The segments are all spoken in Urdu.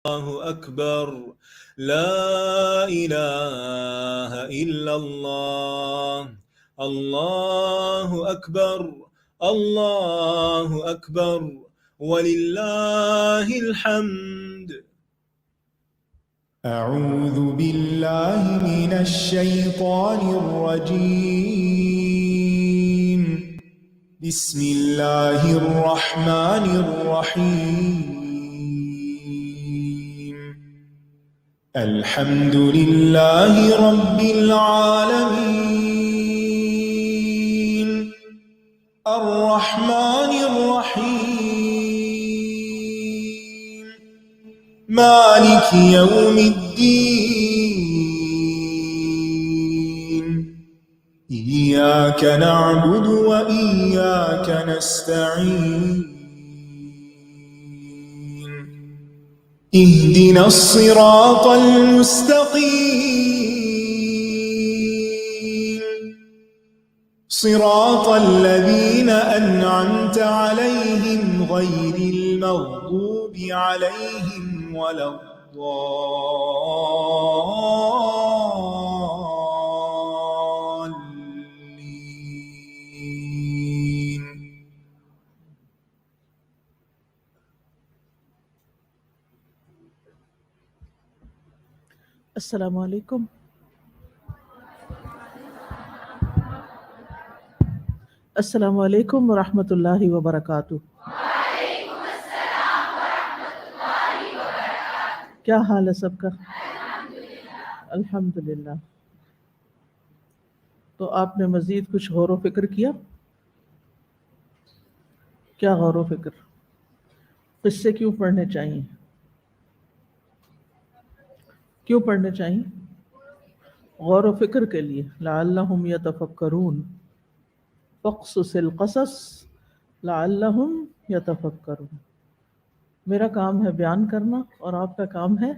الله أكبر لا إله إلا الله الله أكبر الله أكبر ولله الحمد. أعوذ بالله من الشيطان الرجيم. بسم الله الرحمن الرحيم. الحمد لله رب العالمين الرحمن الرحيم مالك يوم الدين. إياك نعبد وإياك نستعين. اهدنا الصراط المستقيم صراط الذين أنعمت عليهم غير المغضوب عليهم ولا الضالين. السلام علیکم. السلام علیکم ورحمۃ اللہ وبرکاتہ. وعلیکم السلام ورحمۃ اللہ وبرکاتہ. کیا حال ہے سب کا؟ الحمدللہ. الحمدللہ. تو آپ نے مزید کچھ غور و فکر کیا؟ کیا غور و فکر؟ قصے کیوں پڑھنے چاہیے؟ کیوں پڑھنے چاہیے؟ غور و فکر کے لیے. لعلہم یتفکرون. فاقصص القصص لعلہم یتفکرون. میرا کام ہے بیان کرنا اور آپ کا کام ہے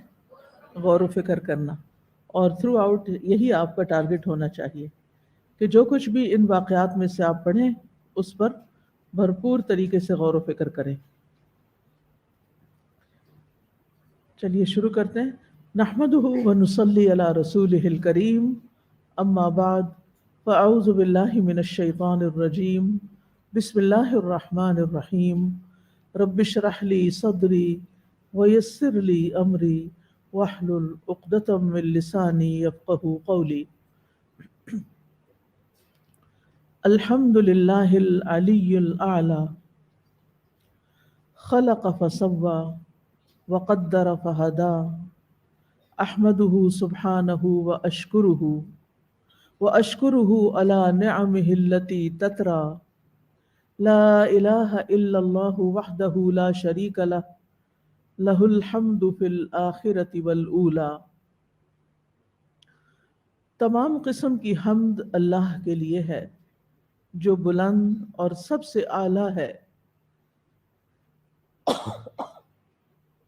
غور و فکر کرنا، اور تھرو آؤٹ یہی آپ کا ٹارگٹ ہونا چاہیے کہ جو کچھ بھی ان واقعات میں سے آپ پڑھیں اس پر بھرپور طریقے سے غور و فکر کریں. چلیے شروع کرتے ہیں. نحمدہ ونصلی علی رسولہ الکریم. اما بعد فاعوذ باللہ من الشیطان الرجیم. بسم اللہ الرحمن الرحیم. رب اشرح لی صدری ویسر لی امری واحلل عقدۃ من لسانی یفقہوا قولی. الحمد للہ العلی الاعلی خلق فسوى وقدر فہدى. احمدہ سبحانہ واشکرہ علی نعمہ التی تترى. لا الہ الا اللہ وحدہ لا شریک لہ لہ الحمد فی الآخرۃ والأولی. تمام قسم کی حمد اللہ کے لیے ہے جو بلند اور سب سے اعلیٰ ہے.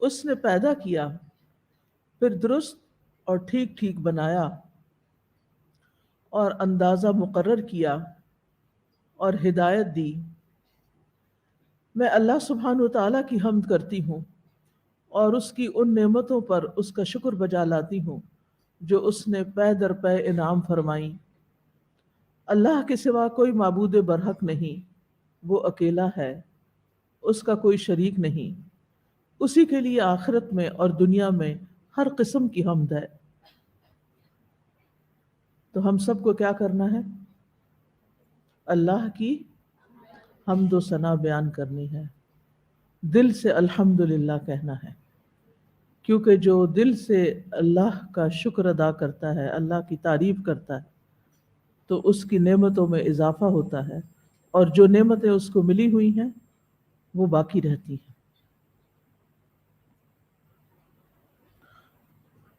اس نے پیدا کیا، پھر درست اور ٹھیک ٹھیک بنایا، اور اندازہ مقرر کیا اور ہدایت دی. میں اللہ سبحانہ وتعالیٰ کی حمد کرتی ہوں اور اس کی ان نعمتوں پر اس کا شکر بجا لاتی ہوں جو اس نے پے در پے انعام فرمائیں. اللہ کے سوا کوئی معبود برحق نہیں، وہ اکیلا ہے، اس کا کوئی شریک نہیں. اسی کے لیے آخرت میں اور دنیا میں ہر قسم کی حمد ہے. تو ہم سب کو کیا کرنا ہے؟ اللہ کی حمد و ثنا بیان کرنی ہے، دل سے الحمدللہ کہنا ہے، کیونکہ جو دل سے اللہ کا شکر ادا کرتا ہے، اللہ کی تعریف کرتا ہے، تو اس کی نعمتوں میں اضافہ ہوتا ہے، اور جو نعمتیں اس کو ملی ہوئی ہیں وہ باقی رہتی ہیں.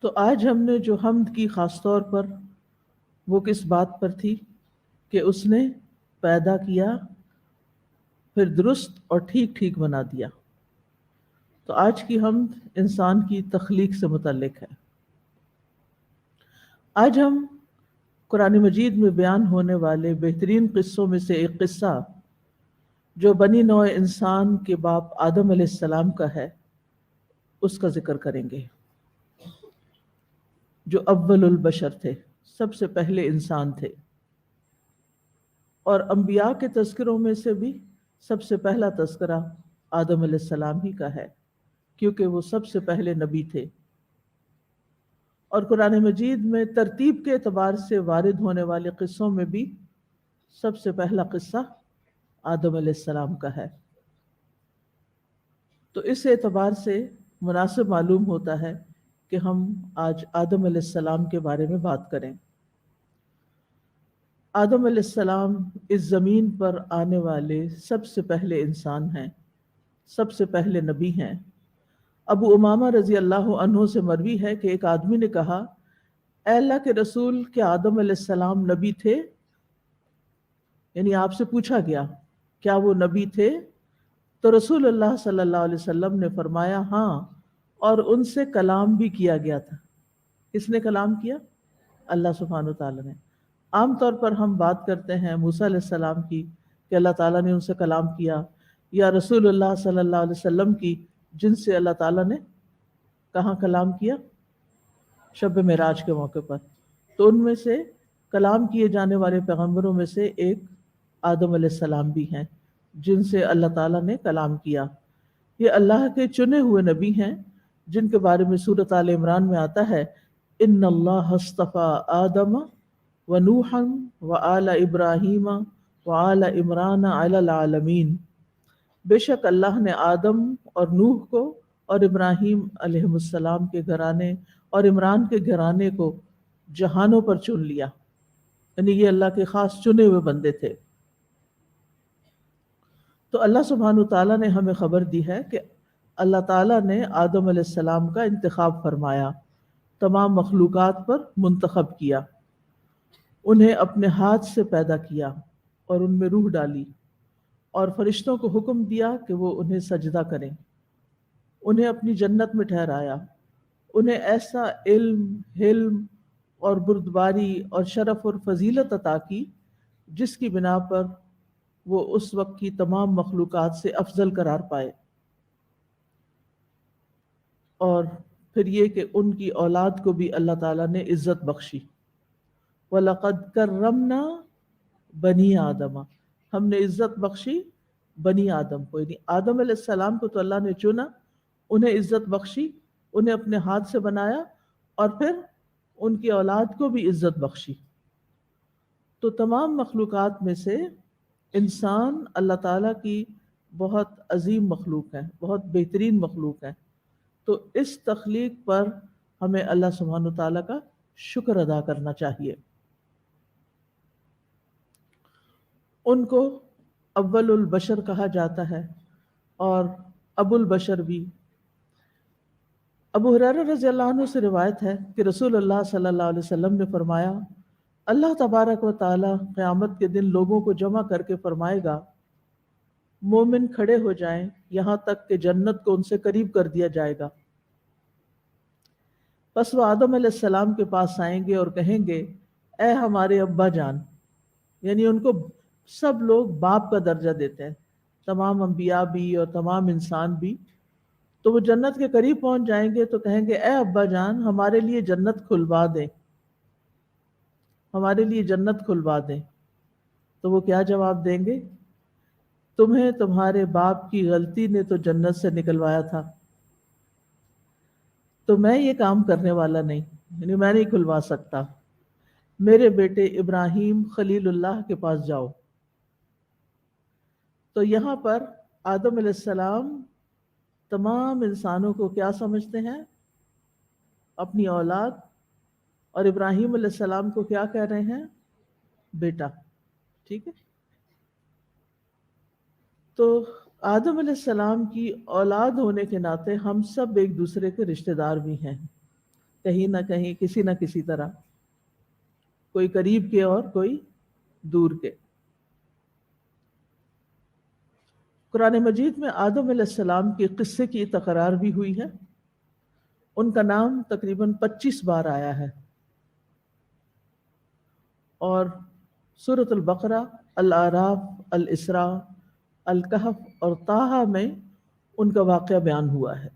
تو آج ہم نے جو حمد کی خاص طور پر وہ کس بات پر تھی کہ اس نے پیدا کیا پھر درست اور ٹھیک ٹھیک بنا دیا. تو آج کی حمد انسان کی تخلیق سے متعلق ہے. آج ہم قرآن مجید میں بیان ہونے والے بہترین قصوں میں سے ایک قصہ جو بنی نوع انسان کے باپ آدم علیہ السلام کا ہے، اس کا ذکر کریں گے، جو اول البشر تھے، سب سے پہلے انسان تھے۔ اور انبیاء کے تذکروں میں سے بھی سب سے پہلا تذکرہ آدم علیہ السلام ہی کا ہے، کیونکہ وہ سب سے پہلے نبی تھے۔ اور قرآن مجید میں ترتیب کے اعتبار سے وارد ہونے والے قصوں میں بھی سب سے پہلا قصہ آدم علیہ السلام کا ہے۔ تو اس اعتبار سے مناسب معلوم ہوتا ہے کہ ہم آج آدم علیہ السلام کے بارے میں بات کریں۔ آدم علیہ السلام اس زمین پر آنے والے سب سے پہلے انسان ہیں، سب سے پہلے نبی ہیں۔ ابو امامہ رضی اللہ عنہ سے مروی ہے کہ ایک آدمی نے کہا، اے اللہ کے رسول، کیا آدم علیہ السلام نبی تھے؟ یعنی آپ سے پوچھا گیا کیا وہ نبی تھے؟ تو رسول اللہ صلی اللہ علیہ وسلم نے فرمایا ہاں، اور ان سے کلام بھی کیا گیا تھا۔ کس نے کلام کیا؟ اللہ سبحانہ وتعالی نے۔ عام طور پر ہم بات کرتے ہیں موسیٰ علیہ السلام کی کہ اللہ تعالیٰ نے ان سے کلام کیا، یا رسول اللہ صلی اللہ علیہ وسلم کی جن سے اللہ تعالیٰ نے کہاں کلام کیا؟ شب معراج کے موقع پر۔ تو ان میں سے کلام کیے جانے والے پیغمبروں میں سے ایک آدم علیہ السلام بھی ہیں جن سے اللہ تعالیٰ نے کلام کیا۔ یہ اللہ کے چنے ہوئے نبی ہیں جن کے بارے میں سورۃ آل عمران میں آتا ہے، ان اللہ اصطفیٰ آدم و نوحا و آل ابراہیم و آل عمران علی العالمین۔ بے شک اللہ نے آدم اور نوح کو اور ابراہیم علیہ السلام کے گھرانے اور عمران کے گھرانے کو جہانوں پر چن لیا، یعنی یہ اللہ کے خاص چنے ہوئے بندے تھے۔ تو اللہ سبحانہ تعالیٰ نے ہمیں خبر دی ہے کہ اللہ تعالیٰ نے آدم علیہ السلام کا انتخاب فرمایا، تمام مخلوقات پر منتخب کیا، انہیں اپنے ہاتھ سے پیدا کیا اور ان میں روح ڈالی، اور فرشتوں کو حکم دیا کہ وہ انہیں سجدہ کریں، انہیں اپنی جنت میں ٹھہرایا، انہیں ایسا علم، حلم اور بردباری اور شرف اور فضیلت عطا کی جس کی بنا پر وہ اس وقت کی تمام مخلوقات سے افضل قرار پائے۔ اور پھر یہ کہ ان کی اولاد کو بھی اللہ تعالیٰ نے عزت بخشی۔ وَلَقَدْ كَرَّمْنَا بَنِي آدَمَ، ہم نے عزت بخشی بنی آدم کو، یعنی آدم علیہ السلام کو تو اللہ نے چنا، انہیں عزت بخشی، انہیں اپنے ہاتھ سے بنایا، اور پھر ان کی اولاد کو بھی عزت بخشی۔ تو تمام مخلوقات میں سے انسان اللہ تعالیٰ کی بہت عظیم مخلوق ہے، بہت بہترین مخلوق ہے۔ تو اس تخلیق پر ہمیں اللہ سبحانہ تعالیٰ کا شکر ادا کرنا چاہیے۔ ان کو اول البشر کہا جاتا ہے اور ابو البشر بھی۔ ابو ہریرہ رضی اللہ عنہ سے روایت ہے کہ رسول اللہ صلی اللہ علیہ وسلم نے فرمایا، اللہ تبارک و تعالی قیامت کے دن لوگوں کو جمع کر کے فرمائے گا، مومن کھڑے ہو جائیں یہاں تک کہ جنت کو ان سے قریب کر دیا جائے گا۔ پس وہ آدم علیہ السلام کے پاس آئیں گے اور کہیں گے، اے ہمارے ابا جان، یعنی ان کو سب لوگ باپ کا درجہ دیتے ہیں، تمام انبیاء بھی اور تمام انسان بھی۔ تو وہ جنت کے قریب پہنچ جائیں گے تو کہیں گے، اے ابا جان، ہمارے لیے جنت کھلوا دیں، ہمارے لیے جنت کھلوا دیں۔ تو وہ کیا جواب دیں گے؟ تمہیں تمہارے باپ کی غلطی نے تو جنت سے نکلوایا تھا، تو میں یہ کام کرنے والا نہیں، یعنی میں نہیں کھلوا سکتا، میرے بیٹے ابراہیم خلیل اللہ کے پاس جاؤ۔ تو یہاں پر آدم علیہ السلام تمام انسانوں کو کیا سمجھتے ہیں؟ اپنی اولاد، اور ابراہیم علیہ السلام کو کیا کہہ رہے ہیں؟ بیٹا۔ ٹھیک ہے؟ تو آدم علیہ السلام کی اولاد ہونے کے ناطے ہم سب ایک دوسرے کے رشتہ دار بھی ہیں، کہیں نہ کہیں، کسی نہ کسی طرح، کوئی قریب کے اور کوئی دور کے۔ قرآن مجید میں آدم علیہ السلام کے قصے کی تکرار بھی ہوئی ہے، ان کا نام تقریباً 25 بار آیا ہے، اور سورۃ البقرہ، الاعراف، الاسراء، الکہف اور طٰہٰ میں ان کا واقعہ بیان ہوا ہے۔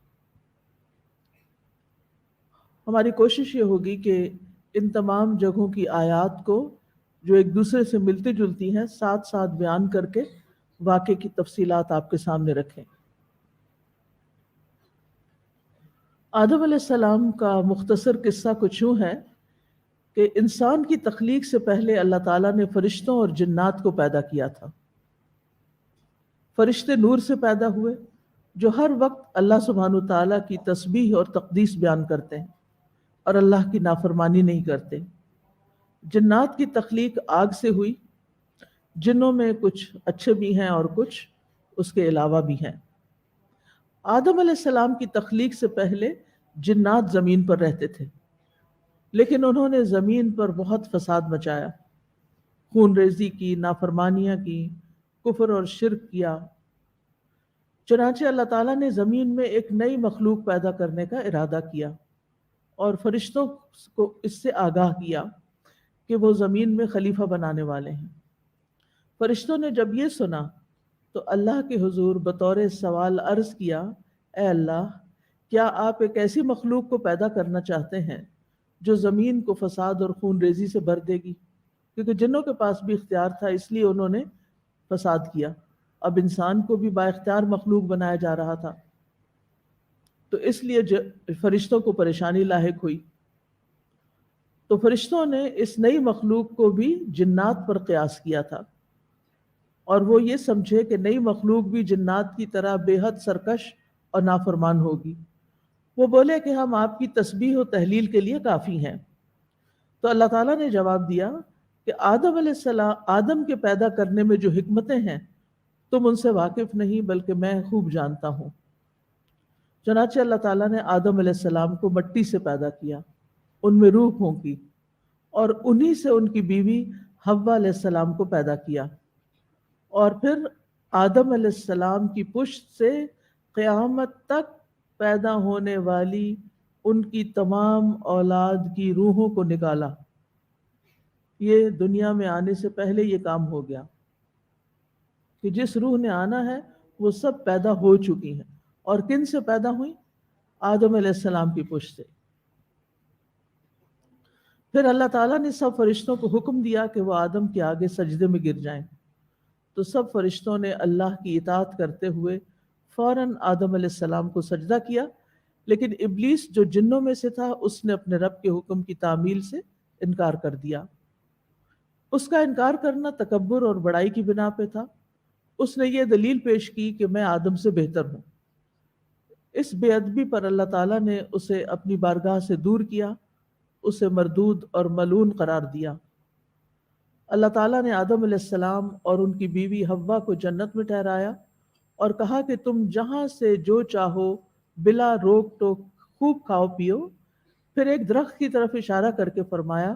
ہماری کوشش یہ ہوگی کہ ان تمام جگہوں کی آیات کو جو ایک دوسرے سے ملتی جلتی ہیں ساتھ ساتھ بیان کر کے واقعے کی تفصیلات آپ کے سامنے رکھیں۔ آدم علیہ السلام کا مختصر قصہ کچھ یوں ہے کہ انسان کی تخلیق سے پہلے اللہ تعالیٰ نے فرشتوں اور جنات کو پیدا کیا تھا۔ فرشتے نور سے پیدا ہوئے جو ہر وقت اللہ سبحانہ تعالیٰ کی تسبیح اور تقدیس بیان کرتے ہیں اور اللہ کی نافرمانی نہیں کرتے۔ جنات کی تخلیق آگ سے ہوئی، جنوں میں کچھ اچھے بھی ہیں اور کچھ اس کے علاوہ بھی ہیں۔ آدم علیہ السلام کی تخلیق سے پہلے جنات زمین پر رہتے تھے، لیکن انہوں نے زمین پر بہت فساد مچایا، خون ریزی کی، نافرمانیاں کی، کفر اور شرک کیا۔ چنانچہ اللہ تعالیٰ نے زمین میں ایک نئی مخلوق پیدا کرنے کا ارادہ کیا اور فرشتوں کو اس سے آگاہ کیا کہ وہ زمین میں خلیفہ بنانے والے ہیں۔ فرشتوں نے جب یہ سنا تو اللہ کے حضور بطور سوال عرض کیا، اے اللہ، کیا آپ ایک ایسی مخلوق کو پیدا کرنا چاہتے ہیں جو زمین کو فساد اور خون ریزی سے بھر دے گی؟ کیونکہ جنوں کے پاس بھی اختیار تھا، اس لیے انہوں نے فساد کیا۔ اب انسان کو بھی با اختیار مخلوق بنایا جا رہا تھا، تو اس لیے فرشتوں کو پریشانی لاحق ہوئی۔ تو فرشتوں نے اس نئی مخلوق کو بھی جنات پر قیاس کیا تھا، اور وہ یہ سمجھے کہ نئی مخلوق بھی جنات کی طرح بے حد سرکش اور نافرمان ہوگی۔ وہ بولے کہ ہم آپ کی تسبیح و تحلیل کے لیے کافی ہیں۔ تو اللہ تعالیٰ نے جواب دیا کہ آدم علیہ السلام، آدم کے پیدا کرنے میں جو حکمتیں ہیں تم ان سے واقف نہیں، بلکہ میں خوب جانتا ہوں۔ چنانچہ اللہ تعالیٰ نے آدم علیہ السلام کو مٹی سے پیدا کیا، ان میں روح پھونکی، اور انہی سے ان کی بیوی حوا علیہ السلام کو پیدا کیا، اور پھر آدم علیہ السلام کی پشت سے قیامت تک پیدا ہونے والی ان کی تمام اولاد کی روحوں کو نکالا۔ یہ دنیا میں آنے سے پہلے یہ کام ہو گیا کہ جس روح نے آنا ہے وہ سب پیدا ہو چکی ہیں۔ اور کن سے پیدا ہوئی؟ آدم علیہ السلام کی پشت سے۔ پھر اللہ تعالیٰ نے سب فرشتوں کو حکم دیا کہ وہ آدم کے آگے سجدے میں گر جائیں، تو سب فرشتوں نے اللہ کی اطاعت کرتے ہوئے فوراً آدم علیہ السلام کو سجدہ کیا، لیکن ابلیس جو جنوں میں سے تھا اس نے اپنے رب کے حکم کی تعمیل سے انکار کر دیا۔ اس کا انکار کرنا تکبر اور بڑائی کی بنا پہ تھا۔ اس نے یہ دلیل پیش کی کہ میں آدم سے بہتر ہوں۔ اس بے ادبی پر اللہ تعالیٰ نے اسے اپنی بارگاہ سے دور کیا، اسے مردود اور ملعون قرار دیا۔ اللہ تعالیٰ نے آدم علیہ السلام اور ان کی بیوی حوا کو جنت میں ٹھہرایا اور کہا کہ تم جہاں سے جو چاہو بلا روک ٹوک خوب کھاؤ پیو۔ پھر ایک درخت کی طرف اشارہ کر کے فرمایا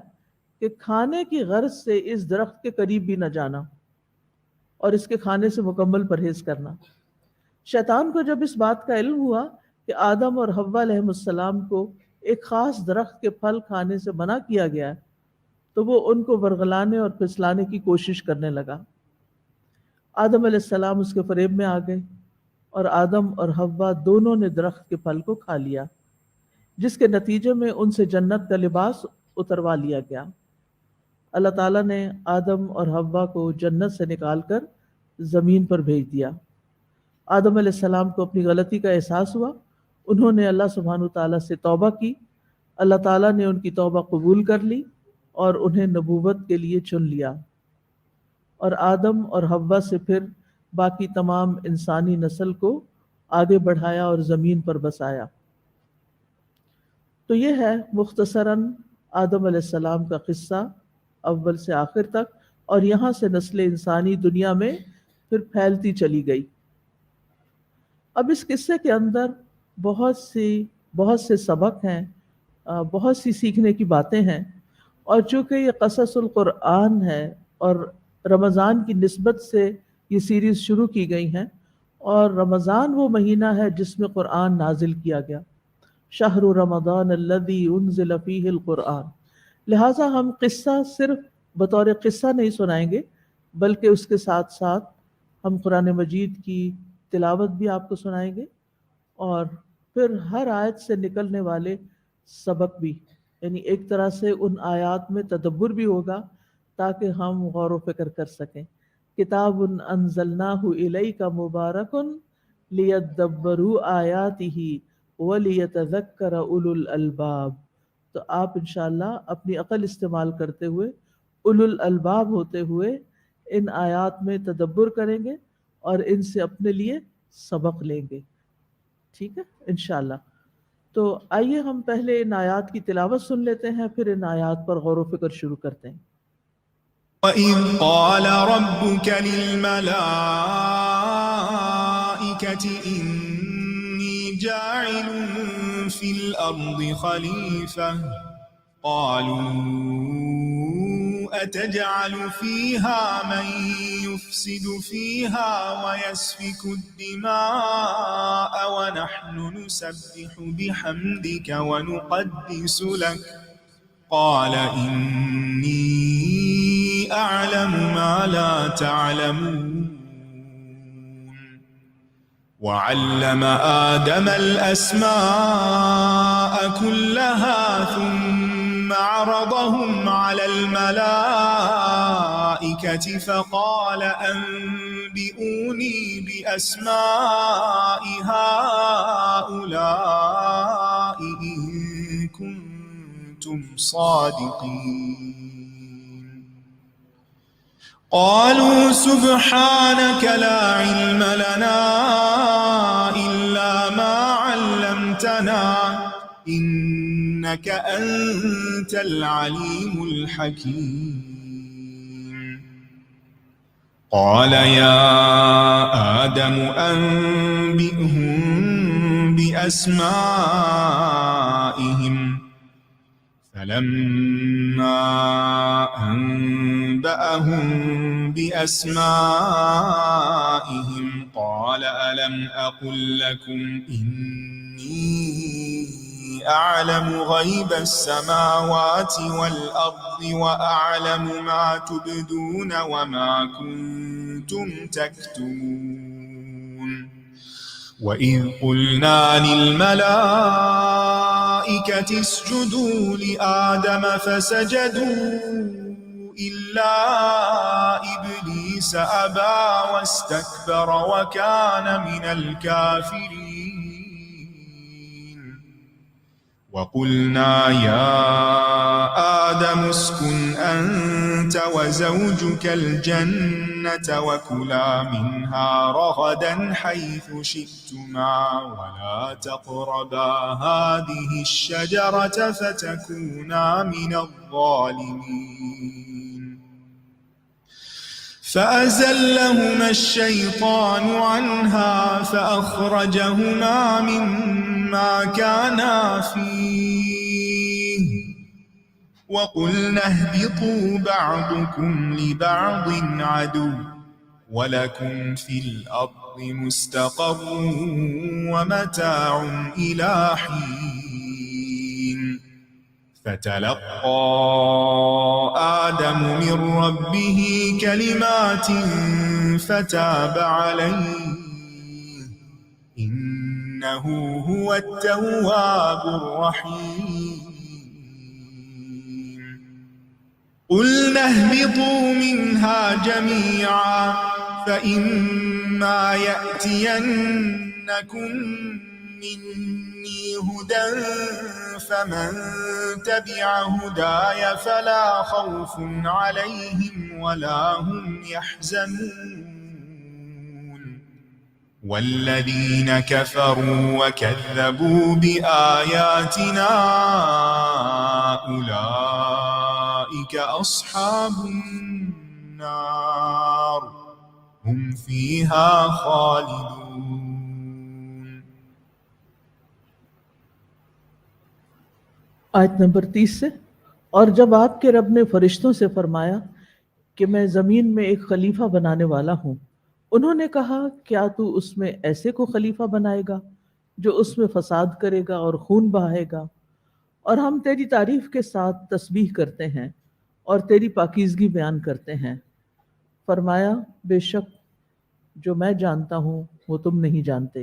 کہ کھانے کی غرض سے اس درخت کے قریب بھی نہ جانا اور اس کے کھانے سے مکمل پرہیز کرنا۔ شیطان کو جب اس بات کا علم ہوا کہ آدم اور حوا علیہ السلام کو ایک خاص درخت کے پھل کھانے سے منع کیا گیا ہے، تو وہ ان کو ورغلانے اور پھسلانے کی کوشش کرنے لگا۔ آدم علیہ السلام اس کے فریب میں آ گئے اور آدم اور حوا دونوں نے درخت کے پھل کو کھا لیا، جس کے نتیجے میں ان سے جنت کا لباس اتروا لیا گیا۔ اللہ تعالیٰ نے آدم اور حوا کو جنت سے نکال کر زمین پر بھیج دیا۔ آدم علیہ السلام کو اپنی غلطی کا احساس ہوا، انہوں نے اللہ سبحانہ تعالیٰ سے توبہ کی، اللہ تعالیٰ نے ان کی توبہ قبول کر لی اور انہیں نبوت کے لیے چن لیا، اور آدم اور حوا سے پھر باقی تمام انسانی نسل کو آگے بڑھایا اور زمین پر بسایا۔ تو یہ ہے مختصراً آدم علیہ السلام کا قصہ اول سے آخر تک، اور یہاں سے نسل انسانی دنیا میں پھر پھیلتی چلی گئی۔ اب اس قصے کے اندر بہت سے سبق ہیں، بہت سی سیکھنے کی باتیں ہیں، اور چونکہ یہ قصص القرآن ہے اور رمضان کی نسبت سے یہ سیریز شروع کی گئی ہیں، اور رمضان وہ مہینہ ہے جس میں قرآن نازل کیا گیا، شہر رمضان الذی انزل فیہ القرآن، لہٰذا ہم قصہ صرف بطور قصہ نہیں سنائیں گے، بلکہ اس کے ساتھ ساتھ ہم قرآن مجید کی تلاوت بھی آپ کو سنائیں گے، اور پھر ہر آیت سے نکلنے والے سبق بھی، یعنی ایک طرح سے ان آیات میں تدبر بھی ہوگا تاکہ ہم غور و فکر کر سکیں. کتاب انزلناہ الیک مبارک لیدبروا آیاتہ ولیتذکر اولو الالباب. تو آپ انشاءاللہ اپنی عقل استعمال کرتے ہوئے، اولو الالباب ہوتے ہوئے ان آیات میں تدبر کریں گے اور ان سے اپنے لیے سبق لیں گے. ٹھیک ہے انشاءاللہ. تو آئیے ہم پہلے ان آیات کی تلاوت سن لیتے ہیں، پھر ان آیات پر غور و فکر شروع کرتے ہیں. وَإِذْ قَالَ رَبُّكَ لِلْمَلَائِكَةِ إِنِّي جَاعِلٌ فِي الْأَرْضِ خَلِيفَةً قَالُوا أَتَجْعَلُ فِيهَا مَن يُفْسِدُ فِيهَا وَيَسْفِكُ الدِّمَاءَ وَنَحْنُ نُسَبِّحُ بِحَمْدِكَ وَنُقَدِّسُ لَكَ قال إني أعلم ما لا تعلمون وعلم آدم الأسماء كلها ثم عرضهم على الملائكة فقال أنبئوني بأسماء هؤلاء إن كنتم صادقين قالوا سبحانك لا علم لنا إلا ما علمتنا إنك أنت العليم الحكيم قال يا آدم أنبئهم بأسمائهم فلما أنبأهم بأسمائهم قال ألم أقل لكم إني أعلم غيب السماوات والأرض وأعلم ما تبدون وما كنتم تكتمون وإذ قلنا للملائكة اسجدوا لآدم فسجدوا إلا إبليس أبى واستكبر وكان من الكافرين وقلنا يا آدم اسكن أنت وزوجك الجنة وكلا منها رغدا حيث شئتما ولا تقربا هذه الشجرة فتكونا من الظالمين فأزلهما الشيطان عنها فأخرجهما مما كانا فيه وقلنا اهبطوا بعضكم لبعض عدو ولكم في الأرض مستقر ومتاع إلى حين فتلقى آدم من ربه كلمات فتاب عليه إنه هو التواب الرحيم قلنا اهبطوا منها جميعا فإما يأتينكم مني هدى فمن تبع هداي فلا خوف عليهم ولا هم يحزنون والذين كفروا وكذبوا بآياتنا أولئك أصحاب النار هم فيها خالدون. آیت نمبر 30 سے، اور جب آپ کے رب نے فرشتوں سے فرمایا کہ میں زمین میں ایک خلیفہ بنانے والا ہوں، انہوں نے کہا کیا تو اس میں ایسے کو خلیفہ بنائے گا جو اس میں فساد کرے گا اور خون بہائے گا؟ اور ہم تیری تعریف کے ساتھ تسبیح کرتے ہیں اور تیری پاکیزگی بیان کرتے ہیں. فرمایا بے شک جو میں جانتا ہوں وہ تم نہیں جانتے.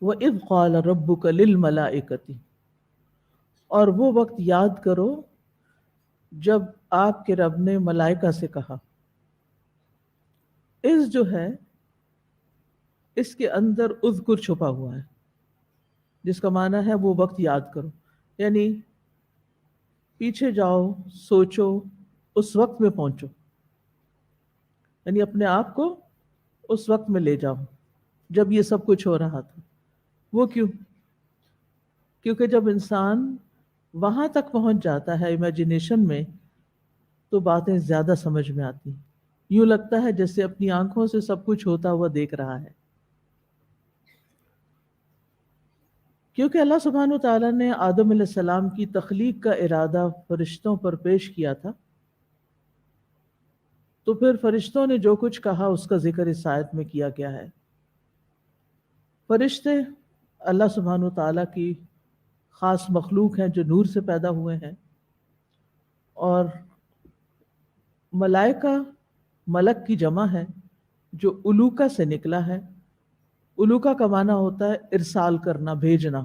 وَإِذْ قَالَ رَبُّكَ لِلْمَلَائِكَةِ، اور وہ وقت یاد کرو جب آپ کے رب نے ملائکہ سے کہا. اس جو ہے اس کے اندر اذکر چھپا ہوا ہے، جس کا معنی ہے وہ وقت یاد کرو، یعنی پیچھے جاؤ، سوچو، اس وقت میں پہنچو، یعنی اپنے آپ کو اس وقت میں لے جاؤ جب یہ سب کچھ ہو رہا تھا. وہ کیوں؟ کیونکہ جب انسان وہاں تک پہنچ جاتا ہے امیجنیشن میں تو باتیں زیادہ سمجھ میں آتی ہیں. یوں لگتا ہے جیسے اپنی آنکھوں سے سب کچھ ہوتا ہوا دیکھ رہا ہے. کیونکہ اللہ سبحانہ وتعالیٰ نے آدم علیہ السلام کی تخلیق کا ارادہ فرشتوں پر پیش کیا تھا، تو پھر فرشتوں نے جو کچھ کہا اس کا ذکر اس آیت میں کیا گیا ہے. فرشتے اللہ سبحانہ وتعالیٰ کی خاص مخلوق ہیں جو نور سے پیدا ہوئے ہیں، اور ملائکہ ملک کی جمع ہے جو الوکا سے نکلا ہے. الوکا کا معنی ہوتا ہے ارسال کرنا، بھیجنا.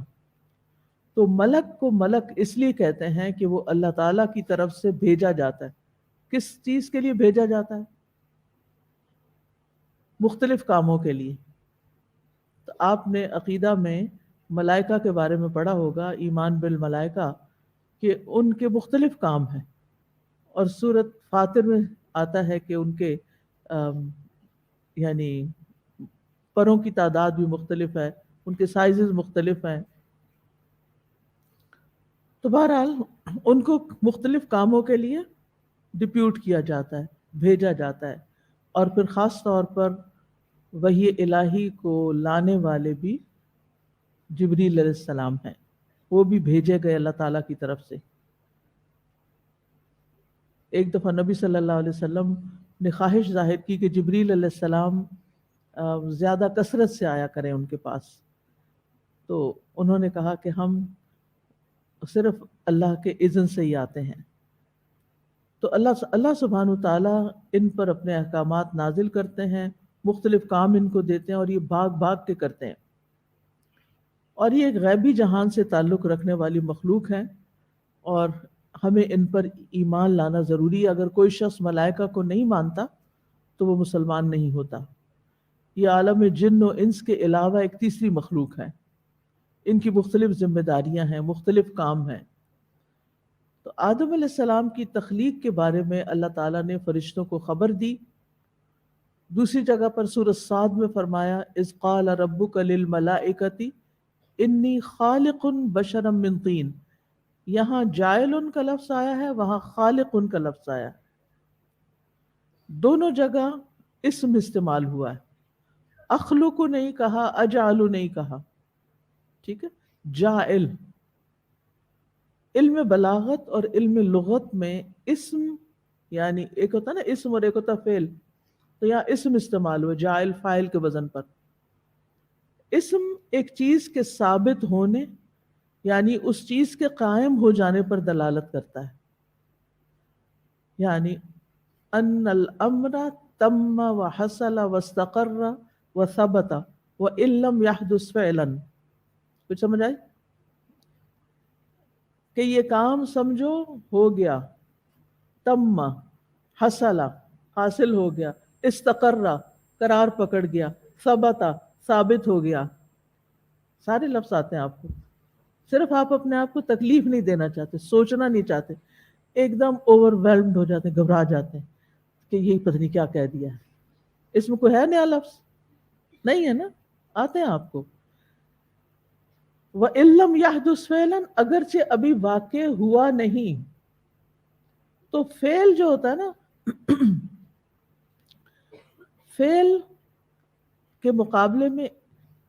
تو ملک کو ملک اس لیے کہتے ہیں کہ وہ اللہ تعالیٰ کی طرف سے بھیجا جاتا ہے. کس چیز کے لیے بھیجا جاتا ہے؟ مختلف کاموں کے لیے. تو آپ نے عقیدہ میں ملائکہ کے بارے میں پڑھا ہوگا، ایمان بالملائکہ، کہ ان کے مختلف کام ہیں. اور سورۃ فاطر میں آتا ہے کہ ان کے یعنی پروں کی تعداد بھی مختلف ہے، ان کے سائزز مختلف ہیں. تو بہرحال ان کو مختلف کاموں کے لیے ڈپیوٹ کیا جاتا ہے، بھیجا جاتا ہے. اور پھر خاص طور پر وحی الہی کو لانے والے بھی جبریل علیہ السلام ہیں، وہ بھی بھیجے گئے اللہ تعالیٰ کی طرف سے. ایک دفعہ نبی صلی اللہ علیہ وسلم نے خواہش ظاہر کی کہ جبریل علیہ السلام زیادہ کثرت سے آیا کریں ان کے پاس. تو انہوں نے کہا کہ ہم صرف اللہ کے اذن سے ہی آتے ہیں. تو اللہ سبحانہ تعالیٰ ان پر اپنے احکامات نازل کرتے ہیں، مختلف کام ان کو دیتے ہیں، اور یہ بھاگ بھاگ کے کرتے ہیں. اور یہ ایک غیبی جہان سے تعلق رکھنے والی مخلوق ہے، اور ہمیں ان پر ایمان لانا ضروری ہے. اگر کوئی شخص ملائکہ کو نہیں مانتا تو وہ مسلمان نہیں ہوتا. یہ عالم جن و انس کے علاوہ ایک تیسری مخلوق ہے. ان کی مختلف ذمہ داریاں ہیں، مختلف کام ہیں. تو آدم علیہ السلام کی تخلیق کے بارے میں اللہ تعالیٰ نے فرشتوں کو خبر دی. دوسری جگہ پر سورۃ صاد میں فرمایا اذ قال ربک للملائکۃ انی خالق بشرا من طین. یہاں جائل کا لفظ آیا ہے، وہاں خالق کا لفظ آیا ہے. دونوں جگہ اسم استعمال ہوا ہے. اخلق نہیں کہا، اجعل نہیں کہا. ٹھیک ہے. جائل. علم بلاغت اور علم لغت میں اسم، یعنی ایک ہوتا ہے نا اسم اور ایک ہوتا فعل، تو یہاں اسم استعمال ہوا جائل فاعل کے وزن پر. اسم ایک چیز کے ثابت ہونے، یعنی اس چیز کے قائم ہو جانے پر دلالت کرتا ہے. یعنی ان الامر تم وحصل واستقر وثبت وان لم يحدث فعلا. کچھ سمجھ آئی؟ کہ یہ کام سمجھو ہو گیا، تم حصل حاصل ہو گیا، استقر قرار پکڑ گیا، ثبت ثابت ہو گیا. سارے لفظ آتے ہیں آپ کو. صرف آپ اپنے آپ کو تکلیف نہیں دینا چاہتے، سوچنا نہیں چاہتے، ایک دم اوور ویلمڈ ہو جاتے ہیں، گھبرا جاتے ہیں کہ یہی پتہ نہیں کیا کہہ دیا ہے. اس میں کوئی ہے نیا لفظ؟ نہیں ہے نا، آتے ہیں آپ کو. وَإِن لَّمْ يَحْدُثْ فَعْلًا، اگرچہ ابھی واقع ہوا نہیں. تو فعل جو ہوتا ہے نا، فعل کے مقابلے میں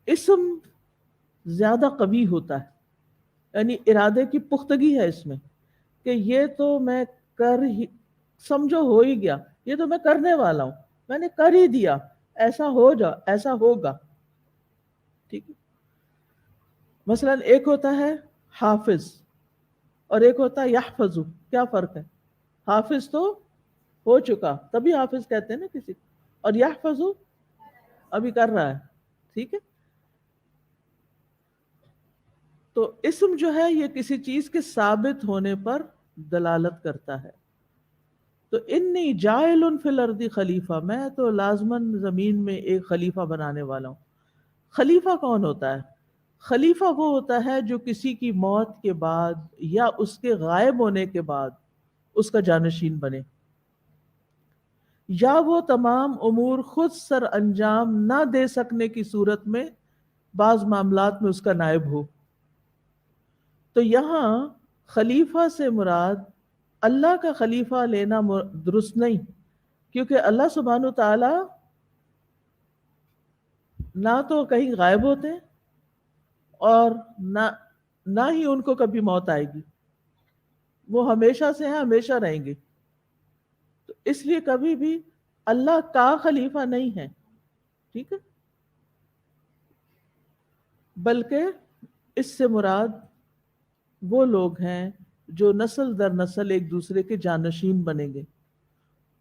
اسم زیادہ قوی ہوتا ہے. یعنی ارادے کی پختگی ہے اس میں، کہ یہ تو میں کر ہی، سمجھو ہو ہی گیا، یہ تو میں کرنے والا ہوں، میں نے کر ہی دیا، ایسا ہو جا، ایسا ہوگا. ٹھیک ہے. مثلا ایک ہوتا ہے حافظ اور ایک ہوتا ہے یحفظ. کیا فرق ہے؟ حافظ تو ہو چکا، تبھی حافظ کہتے ہیں نا کسی کو، اور یحفظ ابھی کر رہا ہے. ٹھیک ہے. تو اسم جو ہے یہ کسی چیز کے ثابت ہونے پر دلالت کرتا ہے. تو انی جاعل فی الارض خلیفہ، میں تو لازماً زمین میں ایک خلیفہ بنانے والا ہوں. خلیفہ کون ہوتا ہے؟ خلیفہ وہ ہوتا ہے جو کسی کی موت کے بعد یا اس کے غائب ہونے کے بعد اس کا جانشین بنے، یا وہ تمام امور خود سر انجام نہ دے سکنے کی صورت میں بعض معاملات میں اس کا نائب ہو. تو یہاں خلیفہ سے مراد اللہ کا خلیفہ لینا درست نہیں، کیونکہ اللہ سبحانہ و تعالی نہ تو کہیں غائب ہوتے ہیں اور نہ ہی ان کو کبھی موت آئے گی. وہ ہمیشہ سے ہیں، ہمیشہ رہیں گے. تو اس لیے کبھی بھی اللہ کا خلیفہ نہیں ہے، ٹھیک ہے، بلکہ اس سے مراد وہ لوگ ہیں جو نسل در نسل ایک دوسرے کے جانشین بنیں گے.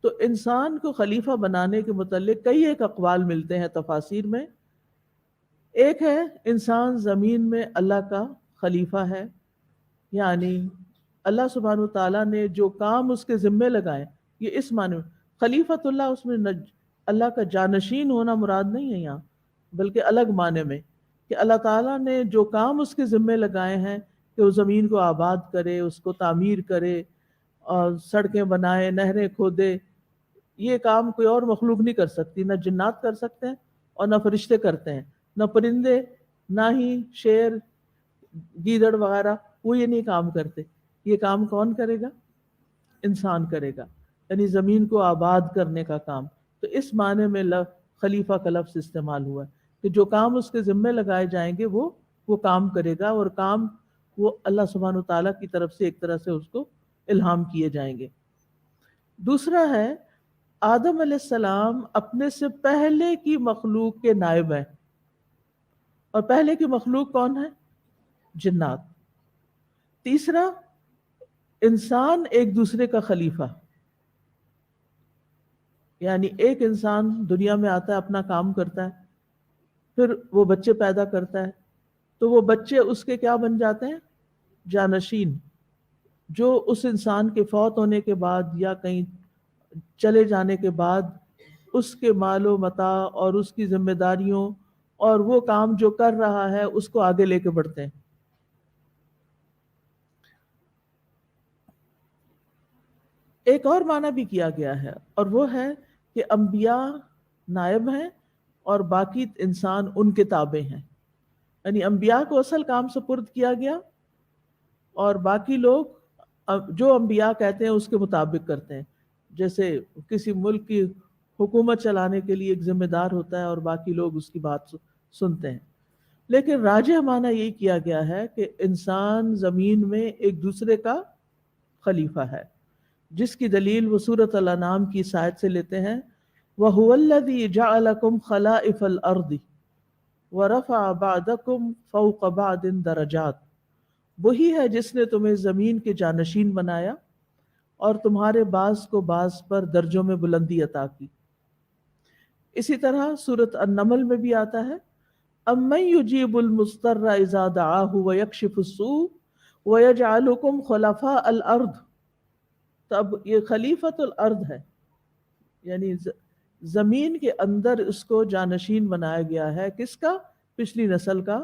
تو انسان کو خلیفہ بنانے کے متعلق کئی ایک اقوال ملتے ہیں تفاسیر میں. ایک ہے انسان زمین میں اللہ کا خلیفہ ہے، یعنی اللہ سبحانہ تعالیٰ نے جو کام اس کے ذمے لگائے، یہ اس معنی میں خلیفۃ اللہ، اس میں اللہ کا جانشین ہونا مراد نہیں ہے یہاں، بلکہ الگ معنی میں کہ اللہ تعالیٰ نے جو کام اس کے ذمے لگائے ہیں کہ وہ زمین کو آباد کرے، اس کو تعمیر کرے اور سڑکیں بنائے، نہریں کھودے، یہ کام کوئی اور مخلوق نہیں کر سکتی. نہ جنات کر سکتے ہیں اور نہ فرشتے کرتے ہیں، نہ پرندے، نہ ہی شیر، گیدڑ وغیرہ، وہ یہ نہیں کام کرتے. یہ کام کون کرے گا؟ انسان کرے گا، یعنی زمین کو آباد کرنے کا کام. تو اس معنی میں خلیفہ کا لفظ استعمال ہوا ہے کہ جو کام اس کے ذمے لگائے جائیں گے وہ کام کرے گا، اور کام وہ اللہ سبحانہ تعالیٰ کی طرف سے ایک طرح سے اس کو الہام کیے جائیں گے. دوسرا ہے آدم علیہ السلام اپنے سے پہلے کی مخلوق کے نائب ہیں، اور پہلے کی مخلوق کون ہے؟ جنات. تیسرا انسان ایک دوسرے کا خلیفہ، یعنی ایک انسان دنیا میں آتا ہے، اپنا کام کرتا ہے، پھر وہ بچے پیدا کرتا ہے، تو وہ بچے اس کے کیا بن جاتے ہیں؟ جانشین، جو اس انسان کے فوت ہونے کے بعد یا کہیں چلے جانے کے بعد اس کے مال و متاع اور اس کی ذمہ داریوں اور وہ کام جو کر رہا ہے اس کو آگے لے کے بڑھتے ہیں. ایک اور معنی بھی کیا گیا ہے، اور وہ ہے کہ انبیاء نائب ہیں اور باقی انسان ان کے تابع ہیں. یعنی انبیاء کو اصل کام سپرد کیا گیا اور باقی لوگ جو انبیاء کہتے ہیں اس کے مطابق کرتے ہیں. جیسے کسی ملک کی حکومت چلانے کے لیے ایک ذمہ دار ہوتا ہے اور باقی لوگ اس کی بات سنتے ہیں. لیکن راجح معنی یہی کیا گیا ہے کہ انسان زمین میں ایک دوسرے کا خلیفہ ہے، جس کی دلیل وہ سورۃ الانعام کی اس آیت سے لیتے ہیں وَهُوَ الَّذِي جَعَلَكُمْ خَلَائِفَ الْأَرْضِ وَرَفَعَ بَعْضَكُمْ فَوْقَ بَعْضٍ دَرَجَاتٍ، وہی ہے جس نے تمہیں زمین کے جانشین بنایا اور تمہارے بعض کو بعض پر درجوں میں بلندی عطا کی. اسی طرح سورۃ النمل میں بھی آتا ہے أَمَّن يُجِيبُ الْمُضْطَرَّ إِذَا دَعَاهُ وَيَكْشِفُ السُّوءَ وَيَجْعَلُكُمْ خُلَفَاءَ الْأَرْضِ. تو اب یہ خلیفۃ الارض ہے، یعنی زمین کے اندر اس کو جانشین بنایا گیا ہے. کس کا؟ پچھلی نسل کا.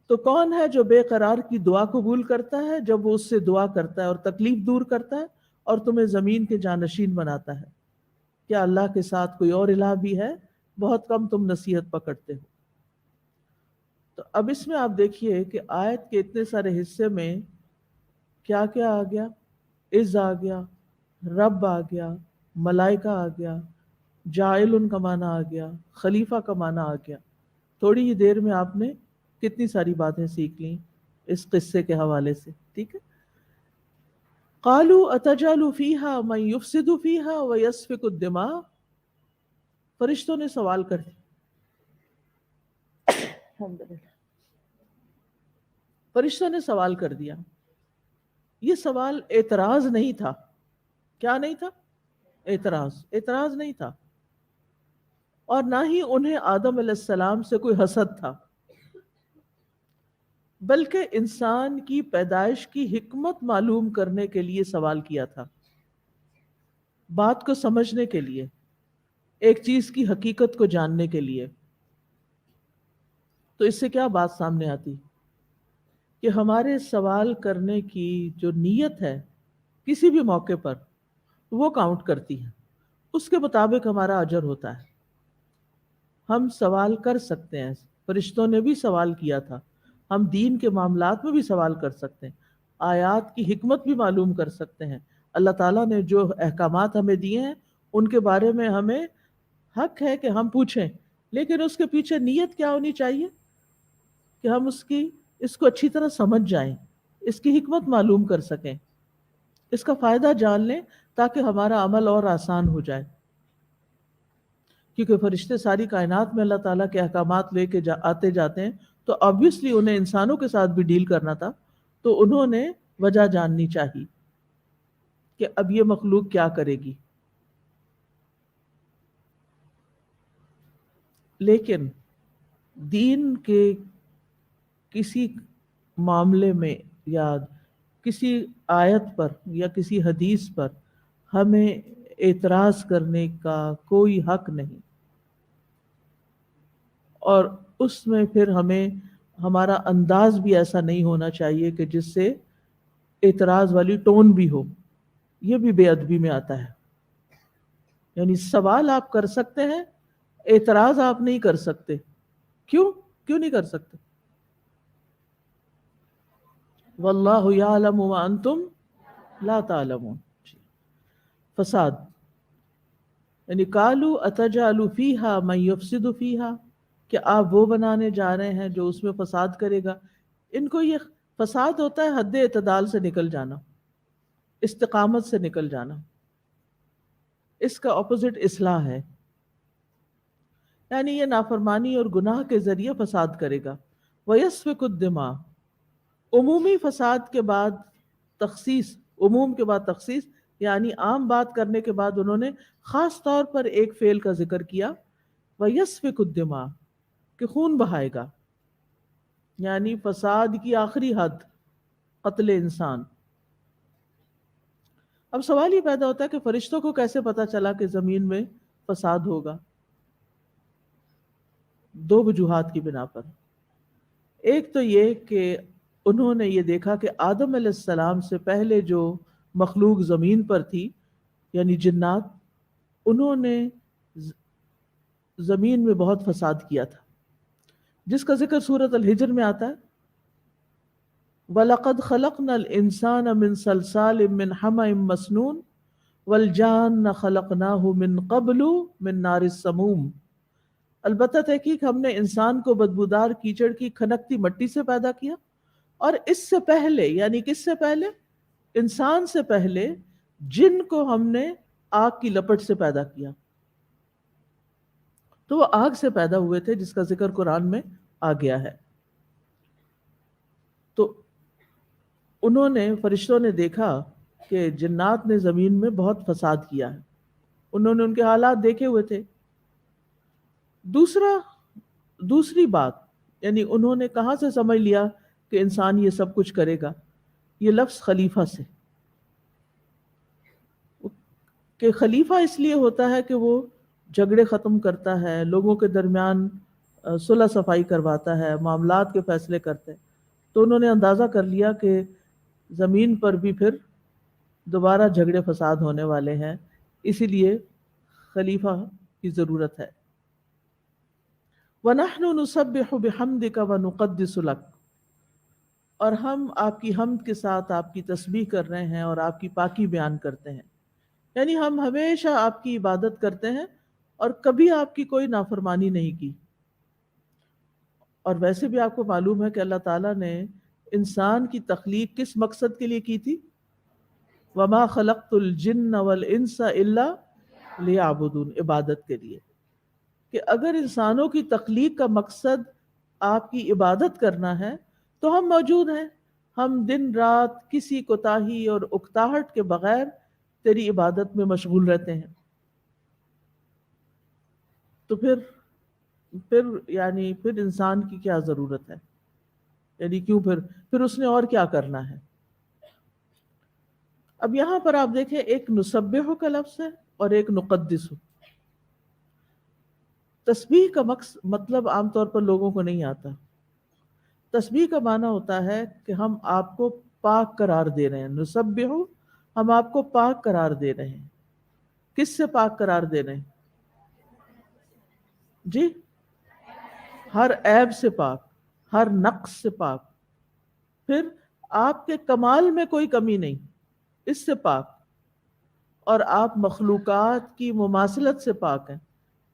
تو کون ہے جو بے قرار کی دعا قبول کرتا ہے جب وہ اس سے دعا کرتا ہے اور تکلیف دور کرتا ہے اور تمہیں زمین کے جانشین بناتا ہے؟ کیا اللہ کے ساتھ کوئی اور الہ بھی ہے؟ بہت کم تم نصیحت پکڑتے ہو. تو اب اس میں آپ دیکھیے کہ آیت کے اتنے سارے حصے میں کیا کیا آ گیا؟ عز آ گیا، رب آ گیا، ملائکہ آ گیا، جاعل کا معنی آ گیا، خلیفہ کا معنی آ گیا. تھوڑی ہی دیر میں آپ نے کتنی ساری باتیں سیکھ لیں اس قصے کے حوالے سے. ٹھیک ہے. قالوا اتجعل فیہا من یفسد فیہا ویسفک الدماء. فرشتوں نے سوال کر دیا، الحمدللہ، فرشتوں نے سوال کر دیا. یہ سوال اعتراض نہیں تھا. کیا نہیں تھا؟ اعتراض نہیں تھا، اور نہ ہی انہیں آدم علیہ السلام سے کوئی حسد تھا. بلکہ انسان کی پیدائش کی حکمت معلوم کرنے کے لیے سوال کیا تھا، بات کو سمجھنے کے لیے، ایک چیز کی حقیقت کو جاننے کے لیے۔ تو اس سے کیا بات سامنے آتی کہ ہمارے سوال کرنے کی جو نیت ہے کسی بھی موقع پر وہ کاؤنٹ کرتی ہے، اس کے مطابق ہمارا اجر ہوتا ہے۔ ہم سوال کر سکتے ہیں، فرشتوں نے بھی سوال کیا تھا، ہم دین کے معاملات میں بھی سوال کر سکتے ہیں، آیات کی حکمت بھی معلوم کر سکتے ہیں، اللہ تعالیٰ نے جو احکامات ہمیں دیے ہیں ان کے بارے میں ہمیں حق ہے کہ ہم پوچھیں، لیکن اس کے پیچھے نیت کیا ہونی چاہیے کہ ہم اس کو اچھی طرح سمجھ جائیں، اس کی حکمت معلوم کر سکیں، اس کا فائدہ جان لیں تاکہ ہمارا عمل اور آسان ہو جائے۔ کیونکہ فرشتے ساری کائنات میں اللہ تعالیٰ کے احکامات لے کے آتے جاتے ہیں، تو آبویسلی انہیں انسانوں کے ساتھ بھی ڈیل کرنا تھا، تو انہوں نے وجہ جاننی چاہیے کہ اب یہ مخلوق کیا کرے گی۔ لیکن دین کے کسی معاملے میں یا کسی آیت پر یا کسی حدیث پر ہمیں اعتراض کرنے کا کوئی حق نہیں، اور اس میں پھر ہمیں ہمارا انداز بھی ایسا نہیں ہونا چاہیے کہ جس سے اعتراض والی ٹون بھی ہو، یہ بھی بے ادبی میں آتا ہے۔ یعنی سوال آپ کر سکتے ہیں، اعتراض آپ نہیں کر سکتے۔ کیوں نہیں کر سکتے؟ واللہ یعلم وانتم لا تعلمون۔ فساد، یعنی قالوا اتجعل فیہا من یفسد فیہا، کہ آپ وہ بنانے جا رہے ہیں جو اس میں فساد کرے گا۔ ان کو یہ فساد ہوتا ہے حد اعتدال سے نکل جانا، استقامت سے نکل جانا، اس کا اپوزٹ اصلاح ہے۔ یعنی یہ نافرمانی اور گناہ کے ذریعے فساد کرے گا۔ وَيَسْفِكُ الدِّمَاء، عمومی فساد کے بعد تخصیص، عموم کے بعد تخصیص، یعنی عام بات کرنے کے بعد انہوں نے خاص طور پر ایک فعل کا ذکر کیا، وَيَسْفِكُ الدِّمَاء، کہ خون بہائے گا، یعنی فساد کی آخری حد قتل انسان۔ اب سوال یہ پیدا ہوتا ہے کہ فرشتوں کو کیسے پتا چلا کہ زمین میں فساد ہوگا؟ دو وجوہات کی بنا پر۔ ایک تو یہ کہ انہوں نے یہ دیکھا کہ آدم علیہ السلام سے پہلے جو مخلوق زمین پر تھی، یعنی جنات، انہوں نے زمین میں بہت فساد کیا تھا، جس کا ذکر سورۃ الحجر میں آتا ہے، وَلَقَدْ خَلَقْنَا الْإِنسَانَ مِنْ صَلْصَالٍ مِّنْ حَمَإٍ مَّسْنُونٍ وَالْجَانَّ خَلَقْنَاهُ مِنْ قَبْلُ مِنْ نَارِ السَّمُومِ، البتہ تحقیق ہم نے انسان کو بدبودار کیچڑ کی کھنکتی مٹی سے پیدا کیا، اور اس سے پہلے، یعنی کس سے پہلے؟ انسان سے پہلے جن کو ہم نے آگ کی لپٹ سے پیدا کیا، تو وہ آگ سے پیدا ہوئے تھے، جس کا ذکر قرآن میں آ گیا ہے۔ تو انہوں نے، فرشتوں نے دیکھا کہ جنات نے زمین میں بہت فساد کیا ہے، انہوں نے ان کے حالات دیکھے ہوئے تھے۔ دوسری بات، یعنی انہوں نے کہاں سے سمجھ لیا کہ انسان یہ سب کچھ کرے گا؟ یہ لفظ خلیفہ سے، کہ خلیفہ اس لیے ہوتا ہے کہ وہ جھگڑے ختم کرتا ہے، لوگوں کے درمیان صلح صفائی کرواتا ہے، معاملات کے فیصلے کرتے ہیں۔ تو انہوں نے اندازہ کر لیا کہ زمین پر بھی پھر دوبارہ جھگڑے فساد ہونے والے ہیں، اسی لیے خلیفہ کی ضرورت ہے۔ وَنَحْنُ نُسَبِّحُ بِحَمْدِكَ وَنُقَدِّسُ لَكَ، اور ہم آپ کی حمد کے ساتھ آپ کی تسبیح کر رہے ہیں اور آپ کی پاکی بیان کرتے ہیں، یعنی ہم ہمیشہ آپ کی عبادت کرتے ہیں اور کبھی آپ کی کوئی نافرمانی نہیں کی۔ اور ویسے بھی آپ کو معلوم ہے کہ اللہ تعالیٰ نے انسان کی تخلیق کس مقصد کے لیے کی تھی؟ وَمَا خَلَقْتُ الْجِنَّ وَالْإِنسَ إِلَّا لِيَعْبُدُونِ، عبادت کے لیے، کہ اگر انسانوں کی تخلیق کا مقصد آپ کی عبادت کرنا ہے تو ہم موجود ہیں، ہم دن رات کسی کوتاہی اور اکتاہٹ کے بغیر تیری عبادت میں مشغول رہتے ہیں۔ تو پھر انسان کی کیا ضرورت ہے؟ یعنی کیوں پھر اس نے اور کیا کرنا ہے. اب یہاں پر آپ دیکھیں ایک نسبح کا لفظ ہے اور ایک نقدس. تسبیح کا مطلب عام طور پر لوگوں کو نہیں آتا. تسبیح کا معنی ہوتا ہے کہ ہم آپ کو پاک قرار دے رہے ہیں. نسبح ہم آپ کو پاک قرار دے رہے ہیں. کس سے پاک قرار دے رہے ہیں؟ جی ہر عیب سے پاک، ہر نقص سے پاک، پھر آپ کے کمال میں کوئی کمی نہیں، اس سے پاک. اور آپ مخلوقات کی مماثلت سے پاک ہیں،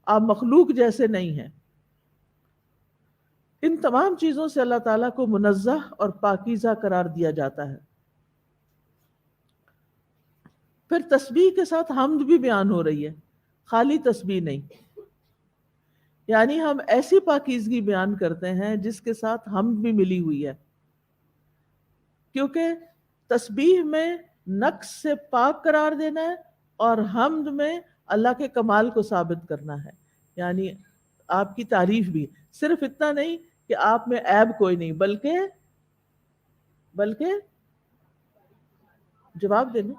آپ مخلوق جیسے نہیں ہیں. ان تمام چیزوں سے اللہ تعالیٰ کو منزہ اور پاکیزہ قرار دیا جاتا ہے. پھر تسبیح کے ساتھ حمد بھی بیان ہو رہی ہے، خالی تسبیح نہیں. یعنی ہم ایسی پاکیزگی بیان کرتے ہیں جس کے ساتھ حمد بھی ملی ہوئی ہے، کیونکہ تسبیح میں نقص سے پاک قرار دینا ہے اور حمد میں اللہ کے کمال کو ثابت کرنا ہے. یعنی آپ کی تعریف بھی، صرف اتنا نہیں کہ آپ میں عیب کوئی نہیں، بلکہ جواب دینا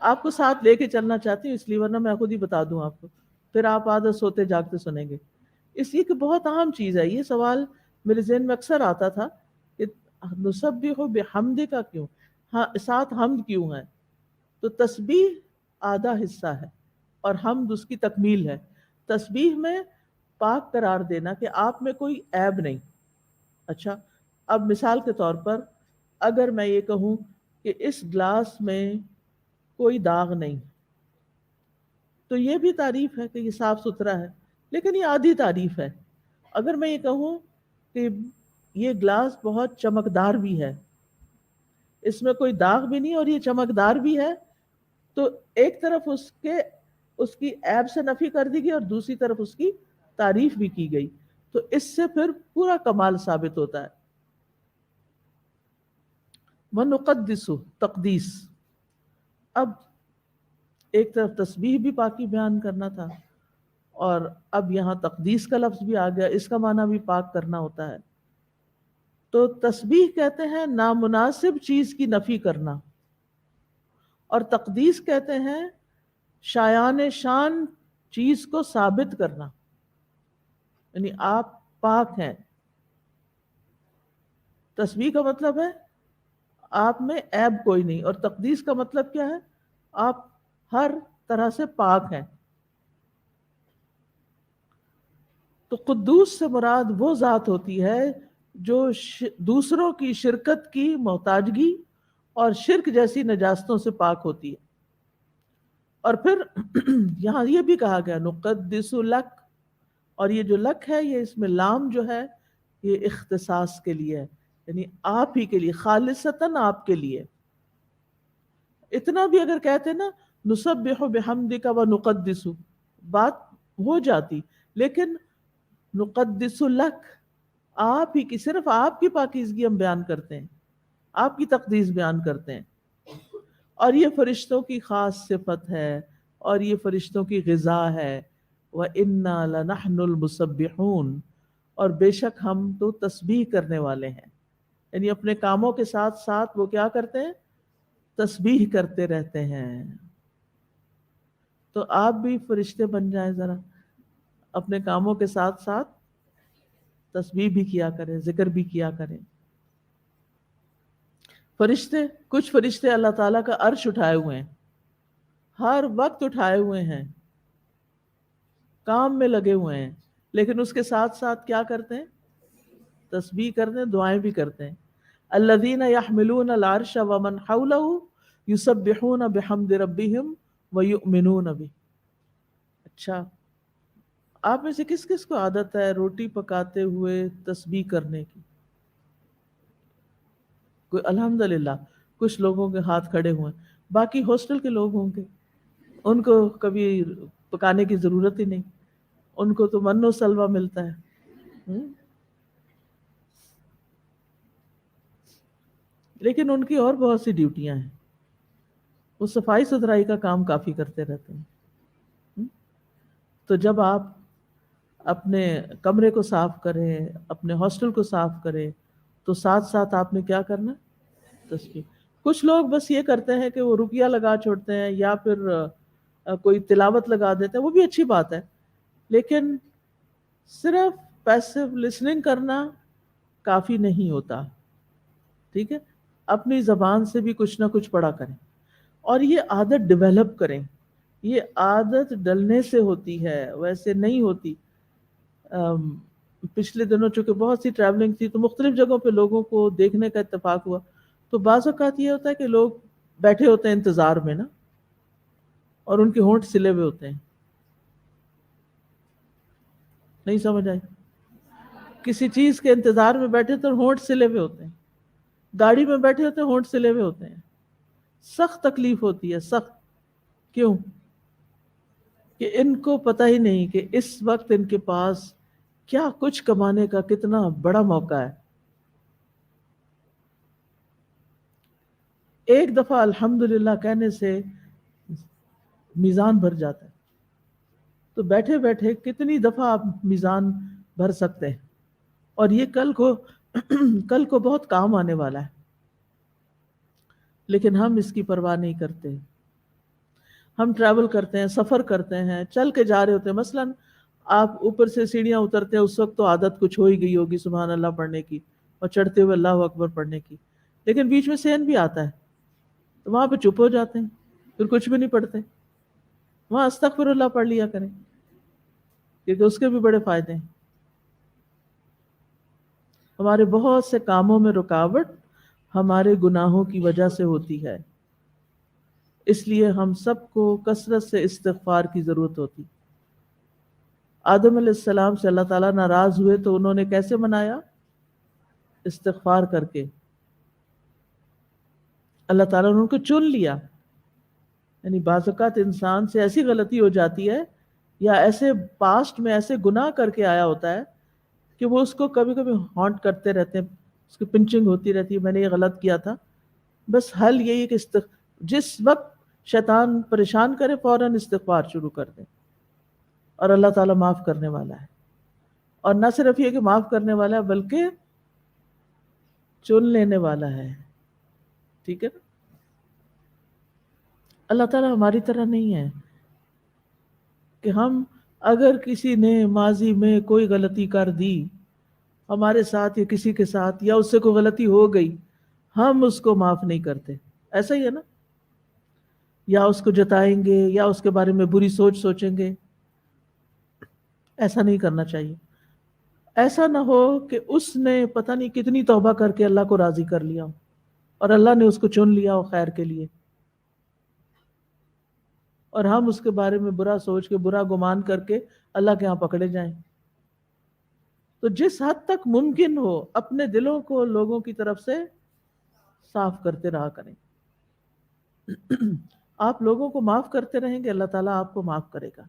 آپ کو ساتھ لے کے چلنا چاہتی ہوں، اس لیے، ورنہ میں خود ہی بتا دوں آپ کو، پھر آپ عادت سوتے جاگتے سنیں گے. اس لیے کہ بہت اہم چیز ہے. یہ سوال میرے ذہن میں اکثر آتا تھا کہ نسبح بحمد کا کیوں، ساتھ حمد کیوں ہے؟ تو تسبیح آدھا حصہ ہے اور حمد اس کی تکمیل ہے. تسبیح میں پاک قرار دینا کہ آپ میں کوئی عیب نہیں. اچھا، اب مثال کے طور پر اگر میں یہ کہوں کہ اس گلاس میں کوئی داغ نہیں، تو یہ بھی تعریف ہے کہ یہ صاف ستھرا ہے، لیکن یہ آدھی تعریف ہے. اگر میں یہ کہوں کہ یہ گلاس بہت چمکدار بھی ہے، اس میں کوئی داغ بھی نہیں اور یہ چمکدار بھی ہے، تو ایک طرف اس کی عیب سے نفی کر دی گئی اور دوسری طرف اس کی تعریف بھی کی گئی. تو اس سے پھر پورا کمال ثابت ہوتا ہے. وَنُقَدِّسُ تقدیس. اب ایک طرف تسبیح بھی پاکی بیان کرنا تھا اور اب یہاں تقدیس کا لفظ بھی آ گیا، اس کا معنی بھی پاک کرنا ہوتا ہے. تو تسبیح کہتے ہیں نامناسب چیز کی نفی کرنا، اور تقدیس کہتے ہیں شایان شان چیز کو ثابت کرنا. یعنی آپ پاک ہیں. تسبیح کا مطلب ہے آپ میں عیب کوئی نہیں، اور تقدیس کا مطلب کیا ہے؟ آپ ہر طرح سے پاک ہیں. تو قدوس سے مراد وہ ذات ہوتی ہے جو دوسروں کی شرکت کی محتاجگی اور شرک جیسی نجاستوں سے پاک ہوتی ہے. اور پھر یہاں یہ بھی کہا گیا نقدس لک، اور یہ جو لک ہے، یہ اس میں لام جو ہے یہ اختصاص کے لیے ہے، یعنی آپ ہی کے لیے، خالصتاً آپ کے لیے. اتنا بھی اگر کہتے نا نسبح بحمدک و نقدس، بات ہو جاتی، لیکن نقدس لک، آپ ہی کی، صرف آپ کی پاکیزگی ہم بیان کرتے ہیں، آپ کی تقدیس بیان کرتے ہیں. اور یہ فرشتوں کی خاص صفت ہے اور یہ فرشتوں کی غذا ہے. وَإِنَّا لَنَحْنُ الْمُسَبِّحُونَ، اور بے شک ہم تو تسبیح کرنے والے ہیں. یعنی اپنے کاموں کے ساتھ ساتھ وہ کیا کرتے ہیں؟ تسبیح کرتے رہتے ہیں. تو آپ بھی فرشتے بن جائیں، ذرا اپنے کاموں کے ساتھ ساتھ تسبیح بھی کیا کریں، ذکر بھی کیا کریں. فرشتے، کچھ فرشتے اللہ تعالیٰ کا عرش اٹھائے ہوئے ہیں، ہر وقت اٹھائے ہوئے ہیں، کام میں لگے ہوئے ہیں، لیکن اس کے ساتھ ساتھ کیا کرتے ہیں؟ تسبیح کرتے ہیں، دعائیں بھی کرتے ہیں. الذین یحملون العرش ومن حولہ یسبحون بحمد ربہم ویؤمنون بہ. اچھا، آپ میں سے کس کس کو عادت ہے روٹی پکاتے ہوئے تسبیح کرنے کی؟ کوئی الحمدللہ، کچھ لوگوں کے ہاتھ کھڑے ہوئے ہیں. باقی ہاسٹل کے لوگ ہوں گے، ان کو کبھی پکانے کی ضرورت ہی نہیں، ان کو تو من و سلوہ ملتا ہے. لیکن ان کی اور بہت سی ڈیوٹیاں ہیں، وہ صفائی ستھرائی کا کام کافی کرتے رہتے ہیں. تو جب آپ اپنے کمرے کو صاف کریں، اپنے ہاسٹل کو صاف کریں، تو ساتھ ساتھ آپ نے کیا کرنا ہے؟ تسبیح. کچھ لوگ بس یہ کرتے ہیں کہ وہ رقیہ لگا چھوڑتے ہیں یا پھر کوئی تلاوت لگا دیتے ہیں، وہ بھی اچھی بات ہے، لیکن صرف پیسو لسننگ کرنا کافی نہیں ہوتا. ٹھیک ہے، اپنی زبان سے بھی کچھ نہ کچھ پڑھا کریں اور یہ عادت ڈیولپ کریں. یہ عادت ڈلنے سے ہوتی ہے، ویسے نہیں ہوتی. پچھلے دنوں چونکہ بہت سی ٹریولنگ تھی تو مختلف جگہوں پہ لوگوں کو دیکھنے کا اتفاق ہوا، تو بعض اوقات یہ ہوتا ہے کہ لوگ بیٹھے ہوتے ہیں انتظار میں نا، اور ان کے ہونٹ سلے ہوئے ہوتے ہیں. نہیں سمجھ آئی؟ کسی چیز کے انتظار میں بیٹھے تو ہونٹ سلے ہوئے ہوتے ہیں، گاڑی میں بیٹھے ہوتے ہیں ہونٹ سلے ہوئے ہوتے ہیں. سخت تکلیف ہوتی ہے، سخت. کیوں؟ کہ ان کو پتہ ہی نہیں کہ اس وقت ان کے پاس کیا کچھ کمانے کا کتنا بڑا موقع ہے. ایک دفعہ الحمدللہ کہنے سے میزان بھر جاتا ہے، تو بیٹھے بیٹھے کتنی دفعہ آپ میزان بھر سکتے ہیں، اور یہ کل کو بہت کام آنے والا ہے. لیکن ہم اس کی پرواہ نہیں کرتے. ہم ٹریول کرتے ہیں، سفر کرتے ہیں، چل کے جا رہے ہوتے ہیں. مثلاً آپ اوپر سے سیڑھیاں اترتے ہیں، اس وقت تو عادت کچھ ہو ہی گئی ہوگی سبحان اللہ پڑھنے کی اور چڑھتے ہوئے اللہ اکبر پڑھنے کی، لیکن بیچ میں صحن بھی آتا ہے تو وہاں پہ چپ ہو جاتے ہیں، پھر کچھ بھی نہیں پڑھتے. وہاں استغفر اللہ پڑھ لیا کریں، کیونکہ اس کے بھی بڑے فائدے ہیں. ہمارے بہت سے کاموں میں رکاوٹ ہمارے گناہوں کی وجہ سے ہوتی ہے، اس لیے ہم سب کو کثرت سے استغفار کی ضرورت ہوتی. آدم علیہ السلام سے اللہ تعالیٰ ناراض ہوئے تو انہوں نے کیسے منایا؟ استغفار کر کے. اللہ تعالیٰ نے ان کو چن لیا. یعنی بعض اوقات انسان سے ایسی غلطی ہو جاتی ہے یا ایسے پاسٹ میں ایسے گناہ کر کے آیا ہوتا ہے کہ وہ اس کو کبھی کبھی ہانٹ کرتے رہتے ہیں، اس کی پنچنگ ہوتی رہتی ہے، میں نے یہ غلط کیا تھا. بس حل یہی ہے کہ جس وقت شیطان پریشان کرے فوراً استغفار شروع کر دیں، اور اللہ تعالیٰ معاف کرنے والا ہے. اور نہ صرف یہ کہ معاف کرنے والا ہے بلکہ چن لینے والا ہے. ٹھیک ہے نا؟ اللہ تعالیٰ ہماری طرح نہیں ہے کہ ہم اگر کسی نے ماضی میں کوئی غلطی کر دی ہمارے ساتھ یا کسی کے ساتھ، یا اس سے کوئی غلطی ہو گئی، ہم اس کو معاف نہیں کرتے. ایسا ہی ہے نا؟ یا اس کو جتائیں گے یا اس کے بارے میں بری سوچ سوچیں گے. ایسا نہیں کرنا چاہیے. ایسا نہ ہو کہ اس نے پتہ نہیں کتنی توبہ کر کے اللہ کو راضی کر لیا ہو اور اللہ نے اس کو چن لیا ہو خیر کے لیے، اور ہم اس کے بارے میں برا سوچ کے برا گمان کر کے اللہ کے ہاں پکڑے جائیں. تو جس حد تک ممکن ہو اپنے دلوں کو لوگوں کی طرف سے صاف کرتے رہا کریں. آپ لوگوں کو معاف کرتے رہیں گے، اللہ تعالیٰ آپ کو معاف کرے گا.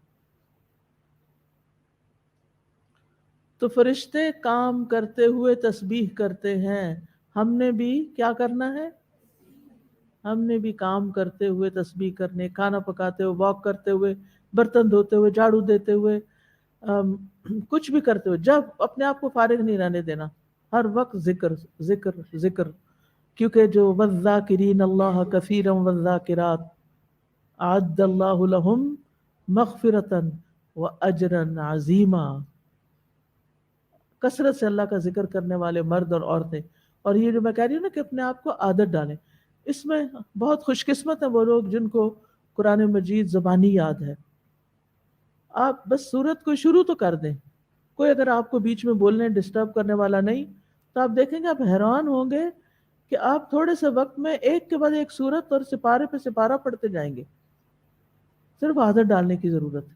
تو فرشتے کام کرتے ہوئے تسبیح کرتے ہیں، ہم نے بھی کیا کرنا ہے؟ ہم نے بھی کام کرتے ہوئے تسبیح کرنے، کھانا پکاتے ہوئے، واک کرتے ہوئے، برتن دھوتے ہوئے، جھاڑو دیتے ہوئے، کچھ بھی کرتے ہوئے، جب اپنے آپ کو فارغ نہیں رہنے دینا. ہر وقت ذکر ذکر ذکر، کیونکہ جو والذاکرین اللہ کثیرا والذاکرات اعد اللہ لہم مغفرتا واجرا عظیما. کثرت سے اللہ کا ذکر کرنے والے مرد اور عورتیں. اور یہ جو میں کہہ رہی ہوں نا کہ اپنے آپ کو عادت ڈالیں، اس میں بہت خوش قسمت ہیں وہ لوگ جن کو قرآن مجید زبانی یاد ہے. آپ بس سورت کو شروع تو کر دیں، کوئی اگر آپ کو بیچ میں بولنے ڈسٹرب کرنے والا نہیں تو آپ دیکھیں گے آپ حیران ہوں گے کہ آپ تھوڑے سے وقت میں ایک کے بعد ایک سورت اور سپارے پہ سپارہ پڑھتے جائیں گے. صرف عادت ڈالنے کی ضرورت ہے.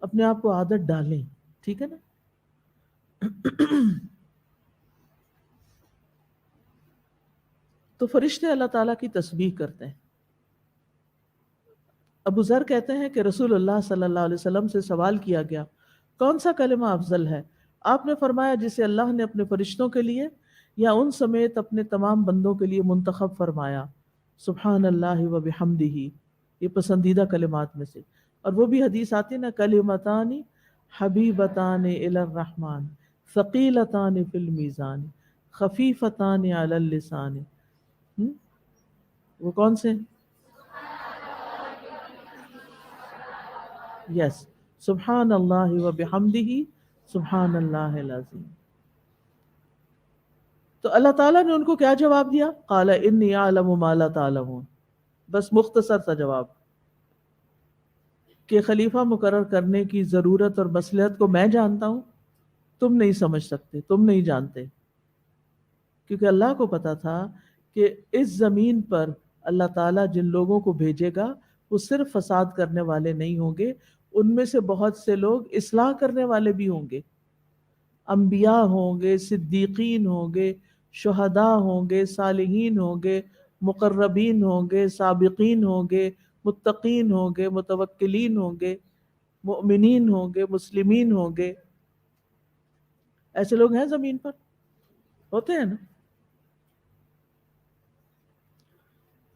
اپنے آپ کو عادت ڈالیں. ٹھیک ہے نا؟ تو فرشتے اللہ تعالیٰ کی تسبیح کرتے ہیں. ابو ذر کہتے ہیں کہ رسول اللہ صلی اللہ علیہ وسلم سے سوال کیا گیا کون سا کلمہ افضل ہے؟ آپ نے فرمایا جسے اللہ نے اپنے فرشتوں کے لیے یا ان سمیت اپنے تمام بندوں کے لیے منتخب فرمایا. سبحان اللہ و بحمدہ، یہ پسندیدہ کلمات میں سے. اور وہ بھی حدیث آتی ہے نا، کلمتان حبیبتان الی الرحمن ثقیلتان فی المیزان خفیفتان علی اللسان. وہ کون سے؟ یس، سبحان اللہ و بحمدہ سبحان اللہ العظیم. تو اللہ تعالیٰ نے ان کو کیا جواب دیا؟ قال انی اعلم ما لا تعلمون. بس مختصر سا جواب کہ خلیفہ مقرر کرنے کی ضرورت اور مصلحت کو میں جانتا ہوں، تم نہیں سمجھ سکتے، تم نہیں جانتے. کیونکہ اللہ کو پتا تھا کہ اس زمین پر اللہ تعالیٰ جن لوگوں کو بھیجے گا وہ صرف فساد کرنے والے نہیں ہوں گے، ان میں سے بہت سے لوگ اصلاح کرنے والے بھی ہوں گے. انبیاء ہوں گے، صدیقین ہوں گے، شہداء ہوں گے، صالحین ہوں گے، مقربین ہوں گے، سابقین ہوں گے، متقین ہوں گے، متوکلین ہوں گے، مؤمنین ہوں گے، مسلمین ہوں گے. ایسے لوگ ہیں زمین پر، ہوتے ہیں نا.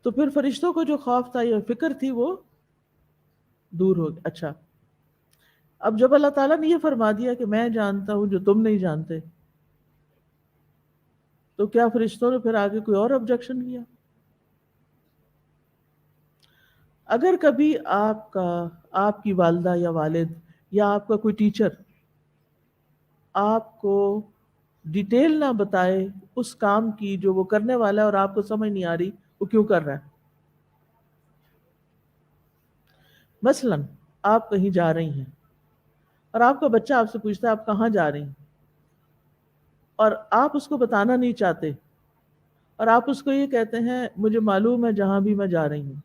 تو پھر فرشتوں کو جو خوف تھا یا فکر تھی وہ دور ہو گئی. اچھا، اب جب اللہ تعالیٰ نے یہ فرما دیا کہ میں جانتا ہوں جو تم نہیں جانتے، تو کیا فرشتوں نے پھر آگے کوئی اور آبجیکشن کیا؟ اگر کبھی آپ کی والدہ یا والد یا آپ کا کوئی ٹیچر آپ کو ڈیٹیل نہ بتائے اس کام کی جو وہ کرنے والا ہے اور آپ کو سمجھ نہیں آ رہی وہ کیوں کر رہا ہے. مثلا آپ کہیں جا رہی ہیں اور آپ کا بچہ آپ سے پوچھتا ہے آپ کہاں جا رہی ہیں، اور آپ اس کو بتانا نہیں چاہتے اور آپ اس کو یہ کہتے ہیں مجھے معلوم ہے جہاں بھی میں جا رہی ہوں.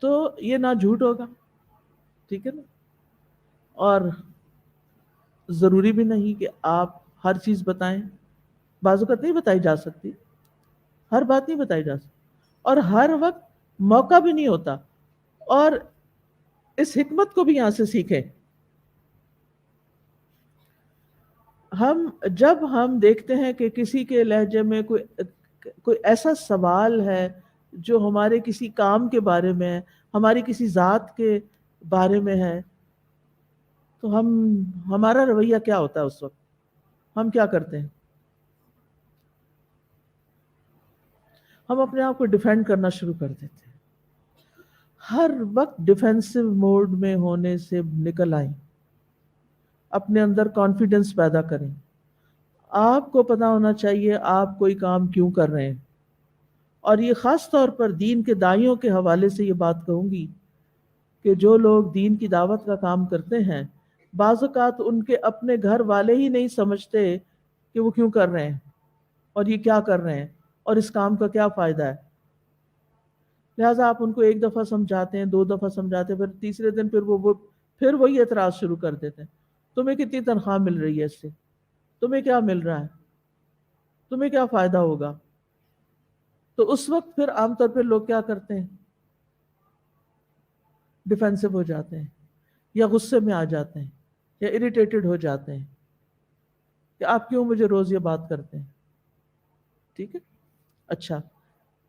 تو یہ نہ جھوٹ ہوگا، ٹھیک ہے نا. اور ضروری بھی نہیں کہ آپ ہر چیز بتائیں، بعض اوقات نہیں بتائی جا سکتی، ہر بات نہیں بتائی جا سکتی، اور ہر وقت موقع بھی نہیں ہوتا. اور اس حکمت کو بھی یہاں سے سیکھیں. جب ہم دیکھتے ہیں کہ کسی کے لہجے میں کوئی ایسا سوال ہے جو ہمارے کسی کام کے بارے میں ہے، ہماری کسی ذات کے بارے میں ہے، تو ہمارا رویہ کیا ہوتا ہے اس وقت؟ ہم کیا کرتے ہیں؟ ہم اپنے آپ کو ڈیفینڈ کرنا شروع کر دیتے ہیں. ہر وقت ڈیفینسو موڈ میں ہونے سے نکل آئیں، اپنے اندر کانفیڈنس پیدا کریں. آپ کو پتا ہونا چاہیے آپ کوئی کام کیوں کر رہے ہیں. اور یہ خاص طور پر دین کے داعیوں کے حوالے سے یہ بات کہوں گی کہ جو لوگ دین کی دعوت کا کام کرتے ہیں بعض اوقات ان کے اپنے گھر والے ہی نہیں سمجھتے کہ وہ کیوں کر رہے ہیں اور یہ کیا کر رہے ہیں اور اس کام کا کیا فائدہ ہے. لہٰذا آپ ان کو ایک دفعہ سمجھاتے ہیں، 2 دفعہ سمجھاتے ہیں، پھر تیسرے دن پھر وہی اعتراض شروع کر دیتے ہیں. تمہیں کتنی تنخواہ مل رہی ہے اس سے؟ تمہیں کیا مل رہا ہے؟ تمہیں کیا فائدہ ہوگا؟ تو اس وقت پھر عام طور پہ لوگ کیا کرتے ہیں؟ ڈیفینسو ہو جاتے ہیں یا غصے میں آ جاتے ہیں یا اریٹیٹڈ ہو جاتے ہیں کہ آپ کیوں مجھے روز یہ بات کرتے ہیں. ٹھیک ہے. اچھا،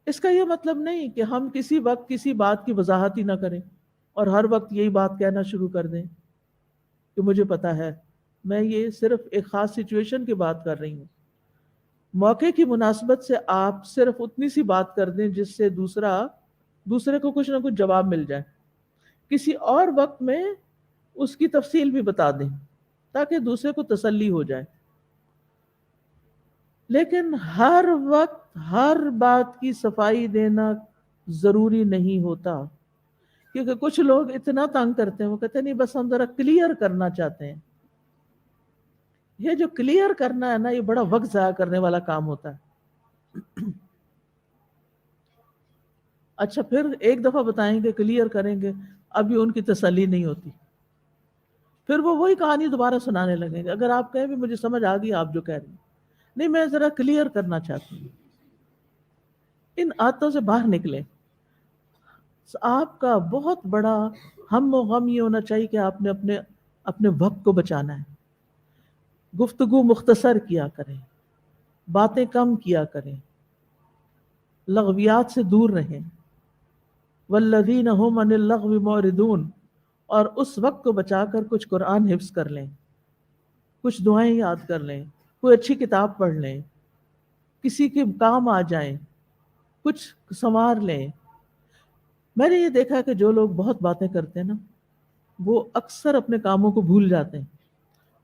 اس کا یہ مطلب نہیں کہ ہم کسی وقت کسی بات کی وضاحت ہی نہ کریں اور ہر وقت یہی بات کہنا شروع کر دیں کہ مجھے پتا ہے. میں یہ صرف ایک خاص سچویشن کی بات کر رہی ہوں. موقع کی مناسبت سے آپ صرف اتنی سی بات کر دیں جس سے دوسرے کو کچھ نہ کچھ جواب مل جائے. کسی اور وقت میں اس کی تفصیل بھی بتا دیں تاکہ دوسرے کو تسلی ہو جائے. لیکن ہر وقت ہر بات کی صفائی دینا ضروری نہیں ہوتا، کیونکہ کچھ لوگ اتنا تنگ کرتے ہیں، وہ کہتے ہیں نہیں بس ہم ذرا کلیئر کرنا چاہتے ہیں. یہ جو کلیئر کرنا ہے نا، یہ بڑا وقت ضائع کرنے والا کام ہوتا ہے. اچھا، پھر ایک دفعہ بتائیں گے، کلیئر کریں گے، ابھی ان کی تسلی نہیں ہوتی، پھر وہ وہی کہانی دوبارہ سنانے لگیں گے. اگر آپ کہیں بھی مجھے سمجھ آ گئی آپ جو کہہ رہی ہیں، نہیں میں ذرا کلیئر کرنا چاہتی ہوں. ان عادتوں سے باہر نکلیں. آپ کا بہت بڑا ہم و غم یہ ہونا چاہیے کہ آپ نے اپنے وقت کو بچانا ہے. گفتگو مختصر کیا کریں، باتیں کم کیا کریں، لغویات سے دور رہیں. والذین هم عن اللغو معرضون، اور اس وقت کو بچا کر کچھ قرآن حفظ کر لیں. کچھ دعائیں یاد کر لیں، کوئی اچھی کتاب پڑھ لیں، کسی کے کام آ جائیں، کچھ سنوار لیں۔ میں نے یہ دیکھا کہ جو لوگ بہت باتیں کرتے ہیں نا، وہ اکثر اپنے کاموں کو بھول جاتے ہیں،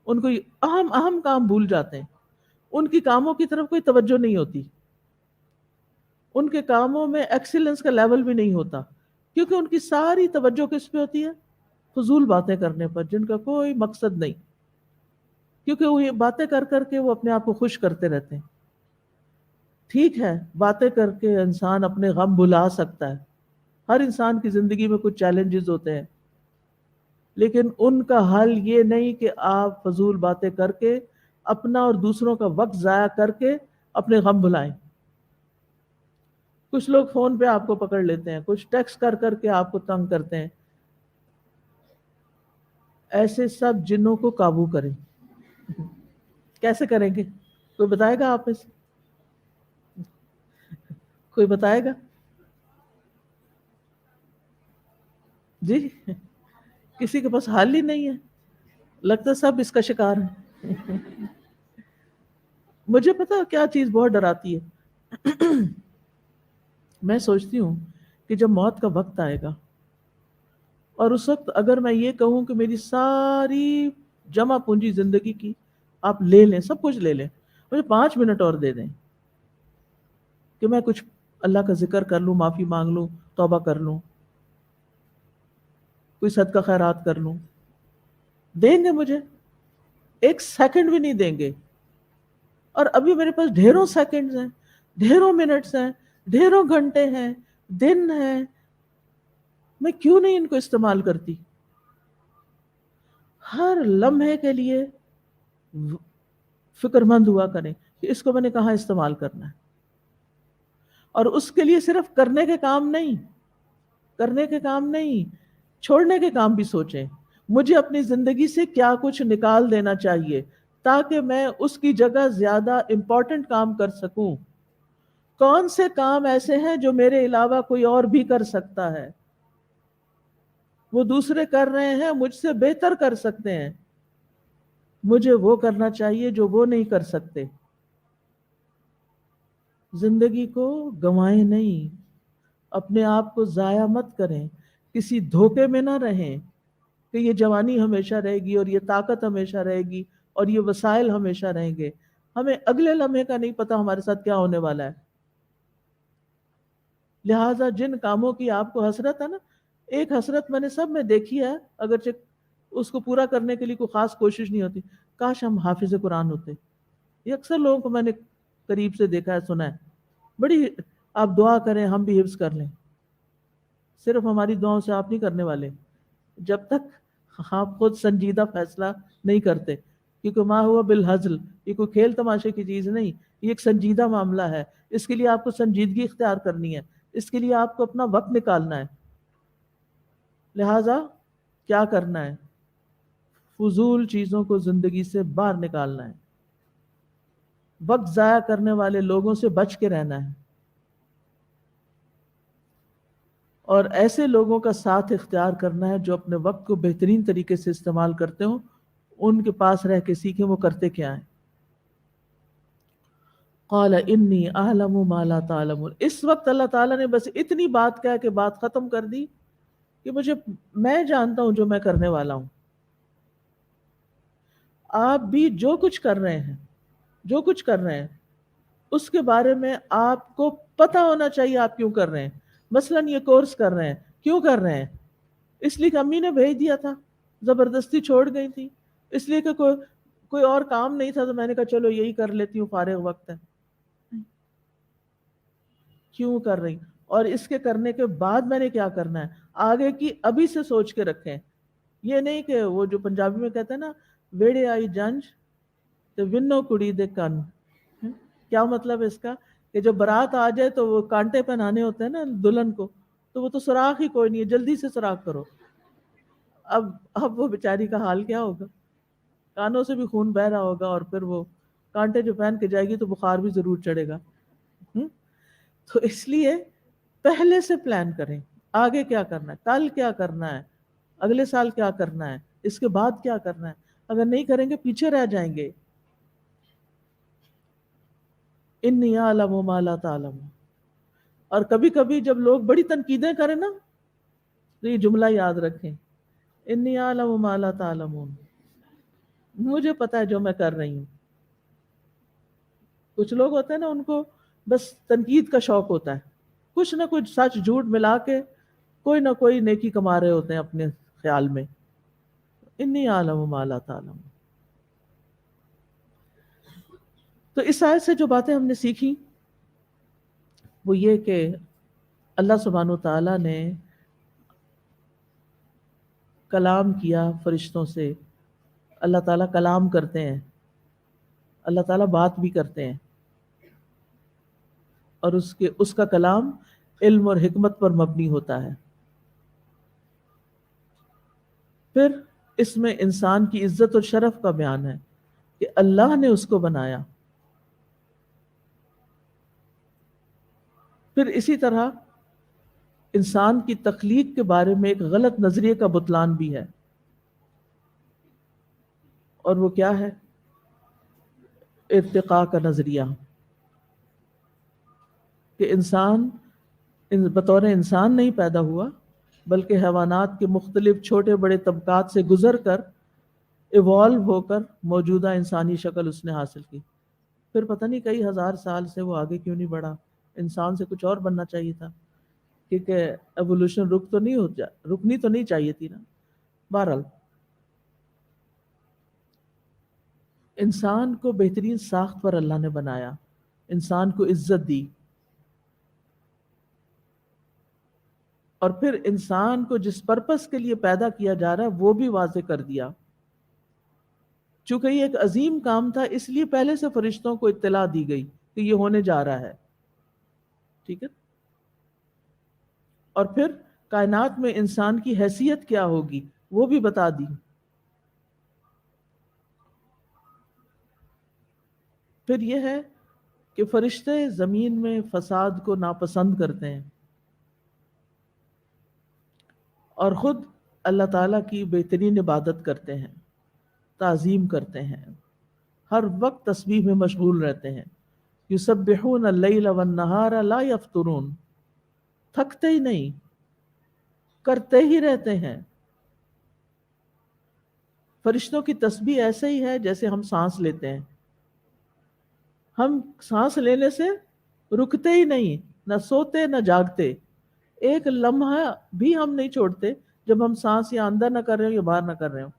ان کو اہم اہم کام بھول جاتے ہیں، ان کی کاموں کی طرف کوئی توجہ نہیں ہوتی، ان کے کاموں میں ایکسیلنس کا لیول بھی نہیں ہوتا، کیونکہ ان کی ساری توجہ کس پہ ہوتی ہے؟ فضول باتیں کرنے پر، جن کا کوئی مقصد نہیں، کیونکہ وہ یہ باتیں کر کر کے وہ اپنے آپ کو خوش کرتے رہتے ہیں۔ ٹھیک ہے، باتیں کر کے انسان اپنے غم بھلا سکتا ہے، ہر انسان کی زندگی میں کچھ چیلنجز ہوتے ہیں، لیکن ان کا حل یہ نہیں کہ آپ فضول باتیں کر کے اپنا اور دوسروں کا وقت ضائع کر کے اپنے غم بھلائیں۔ کچھ لوگ فون پہ آپ کو پکڑ لیتے ہیں، کچھ ٹیکسٹ کر کر کے آپ کو تنگ کرتے ہیں۔ ایسے سب جنوں کو قابو کریں۔ کیسے کریں گے؟ کوئی بتائے گا آپ میں سے؟ کوئی بتائے گا؟ جی کسی کے پاس حل ہی نہیں ہے، لگتا ہے سب اس کا شکار ہے۔ مجھے پتا کیا چیز بہت ڈراتی ہے؟ میں سوچتی ہوں کہ جب موت کا وقت آئے گا اور اس وقت اگر میں یہ کہوں کہ میری ساری جمع پونجی زندگی کی آپ لے لیں، سب کچھ لے لیں، مجھے 5 منٹ اور دے دیں کہ میں کچھ اللہ کا ذکر کر لوں، معافی مانگ لوں، توبہ کر لوں، کوئی صدقہ خیرات کر لوں، دیں گے مجھے؟ 1 سیکنڈ بھی نہیں دیں گے۔ اور ابھی میرے پاس ڈھیروں سیکنڈز ہیں، ڈھیروں منٹس ہیں، ڈھیروں گھنٹے ہیں، دن ہیں، میں کیوں نہیں ان کو استعمال کرتی؟ ہر لمحے کے لیے فکر مند ہوا کریں کہ اس کو میں نے کہاں استعمال کرنا ہے، اور اس کے لیے صرف کرنے کے کام نہیں، چھوڑنے کے کام بھی سوچیں۔ مجھے اپنی زندگی سے کیا کچھ نکال دینا چاہیے تاکہ میں اس کی جگہ زیادہ امپورٹنٹ کام کر سکوں؟ کون سے کام ایسے ہیں جو میرے علاوہ کوئی اور بھی کر سکتا ہے؟ وہ دوسرے کر رہے ہیں، مجھ سے بہتر کر سکتے ہیں، مجھے وہ کرنا چاہیے جو وہ نہیں کر سکتے۔ زندگی کو گنوائیں نہیں، اپنے آپ کو ضائع مت کریں، کسی دھوکے میں نہ رہیں کہ یہ جوانی ہمیشہ رہے گی اور یہ طاقت ہمیشہ رہے گی اور یہ وسائل ہمیشہ رہیں گے۔ ہمیں اگلے لمحے کا نہیں پتا ہمارے ساتھ کیا ہونے والا ہے۔ لہٰذا جن کاموں کی آپ کو حسرت ہے نا، ایک حسرت میں نے سب میں دیکھی ہے، اگرچہ اس کو پورا کرنے کے لیے کوئی خاص کوشش نہیں ہوتی، کاش ہم حافظ قرآن ہوتے۔ یہ اکثر لوگوں کو میں نے قریب سے دیکھا ہے، سنا ہے، بڑی آپ دعا کریں ہم بھی حفظ کر لیں۔ صرف ہماری دعاؤں سے آپ نہیں کرنے والے، جب تک آپ خود سنجیدہ فیصلہ نہیں کرتے، کیونکہ ما ہوا بالہزل، یہ کوئی کھیل تماشے کی چیز نہیں، یہ ایک سنجیدہ معاملہ ہے۔ اس کے لیے آپ کو سنجیدگی اختیار کرنی ہے، اس کے لیے آپ کو اپنا وقت نکالنا ہے۔ لہٰذا کیا کرنا ہے؟ فضول چیزوں کو زندگی سے باہر نکالنا ہے، وقت ضائع کرنے والے لوگوں سے بچ کے رہنا ہے، اور ایسے لوگوں کا ساتھ اختیار کرنا ہے جو اپنے وقت کو بہترین طریقے سے استعمال کرتے ہوں، ان کے پاس رہ کے سیکھیں وہ کرتے کیا ہیں۔ قال انی اعلم ما لا تعلمون، اس وقت اللہ تعالیٰ نے بس اتنی بات کہہ کے بات ختم کر دی کہ میں جانتا ہوں جو میں کرنے والا ہوں۔ آپ بھی جو کچھ کر رہے ہیں اس کے بارے میں آپ کو پتہ ہونا چاہیے آپ کیوں کر رہے ہیں۔ مثلاً یہ کورس کر رہے ہیں، کیوں کر رہے ہیں؟ اس لیے کہ امی نے بھیج دیا تھا، زبردستی چھوڑ گئی تھی، اس لیے کہ کوئی اور کام نہیں تھا تو میں نے کہا چلو یہی کر لیتی ہوں، فارغ وقت ہے۔ کیوں کر رہی؟ اور اس کے کرنے کے بعد میں نے کیا کرنا ہے آگے کی ابھی سے سوچ کے رکھیں۔ یہ نہیں کہ وہ جو پنجابی میں کہتے ہیں نا، ویڑے آئی جنج تو ونو کڑی دے کن، کیا مطلب ہے اس کا؟ کہ جب برات آ جائے تو وہ کانٹے پہنانے ہوتے ہیں نا دلہن کو، تو وہ تو سوراخ ہی کوئی نہیں ہے، جلدی سے سوراخ کرو۔ اب وہ بیچاری کا حال کیا ہوگا؟ کانوں سے بھی خون بہ رہا ہوگا، اور پھر وہ کانٹے جو پہن کے جائے گی تو بخار بھی ضرور چڑھے گا۔ تو اس لیے پہلے سے پلان کریں، آگے کیا کرنا ہے، کل کیا کرنا ہے، اگلے سال کیا کرنا ہے، اس کے بعد کیا کرنا ہے۔ اگر نہیں کریں گے پیچھے رہ جائیں گے. انی اعلم ما لا تعلم. اور کبھی کبھی جب لوگ بڑی تنقیدیں کریں نا تو یہ جملہ یاد رکھیں، انی اعلم ما لا تعلمون، مجھے پتا ہے جو میں کر رہی ہوں. کچھ لوگ ہوتے ہیں نا، ان کو بس تنقید کا شوق ہوتا ہے، کچھ نہ کچھ سچ جھوٹ ملا کے کوئی نہ کوئی نیکی کما رہے ہوتے ہیں اپنے خیال میں. انی اعلم ما لا تعلمون. تو اس آیت سے جو باتیں ہم نے سیکھی وہ یہ کہ اللہ سبحانہ و تعالیٰ نے کلام کیا فرشتوں سے. اللہ تعالیٰ کلام کرتے ہیں، اللہ تعالیٰ بات بھی کرتے ہیں، اور اس کا کلام علم اور حکمت پر مبنی ہوتا ہے. پھر اس میں انسان کی عزت اور شرف کا بیان ہے کہ اللہ نے اس کو بنایا. پھر اسی طرح انسان کی تخلیق کے بارے میں ایک غلط نظریے کا بطلان بھی ہے، اور وہ کیا ہے؟ ارتقاء کا نظریہ، کہ انسان بطور انسان نہیں پیدا ہوا بلکہ حیوانات کے مختلف چھوٹے بڑے طبقات سے گزر کر ایوالو ہو کر موجودہ انسانی شکل اس نے حاصل کی. پھر پتہ نہیں کئی ہزار سال سے وہ آگے کیوں نہیں بڑھا، انسان سے کچھ اور بننا چاہیے تھا، کیونکہ ایوولوشن رکنی تو نہیں چاہیے تھی نا. بہرحال انسان کو بہترین ساخت پر اللہ نے بنایا، انسان کو عزت دی، اور پھر انسان کو جس پرپس کے لیے پیدا کیا جا رہا ہے وہ بھی واضح کر دیا. چونکہ یہ ایک عظیم کام تھا اس لیے پہلے سے فرشتوں کو اطلاع دی گئی کہ یہ ہونے جا رہا ہے. ٹھیک ہے. اور پھر کائنات میں انسان کی حیثیت کیا ہوگی وہ بھی بتا دی. پھر یہ ہے کہ فرشتے زمین میں فساد کو ناپسند کرتے ہیں اور خود اللہ تعالیٰ کی بہترین عبادت کرتے ہیں، تعظیم کرتے ہیں، ہر وقت تسبیح میں مشغول رہتے ہیں. یسبحون اللیل والنہار لا یفترون، تھکتے ہی نہیں، کرتے ہی رہتے ہیں. فرشتوں کی تسبیح ایسے ہی ہے جیسے ہم سانس لیتے ہیں، ہم سانس لینے سے رکتے ہی نہیں، نہ سوتے نہ جاگتے، ایک لمحہ بھی ہم نہیں چھوڑتے جب ہم سانس یا اندر نہ کر رہے ہوں یا باہر نہ کر رہے ہوں.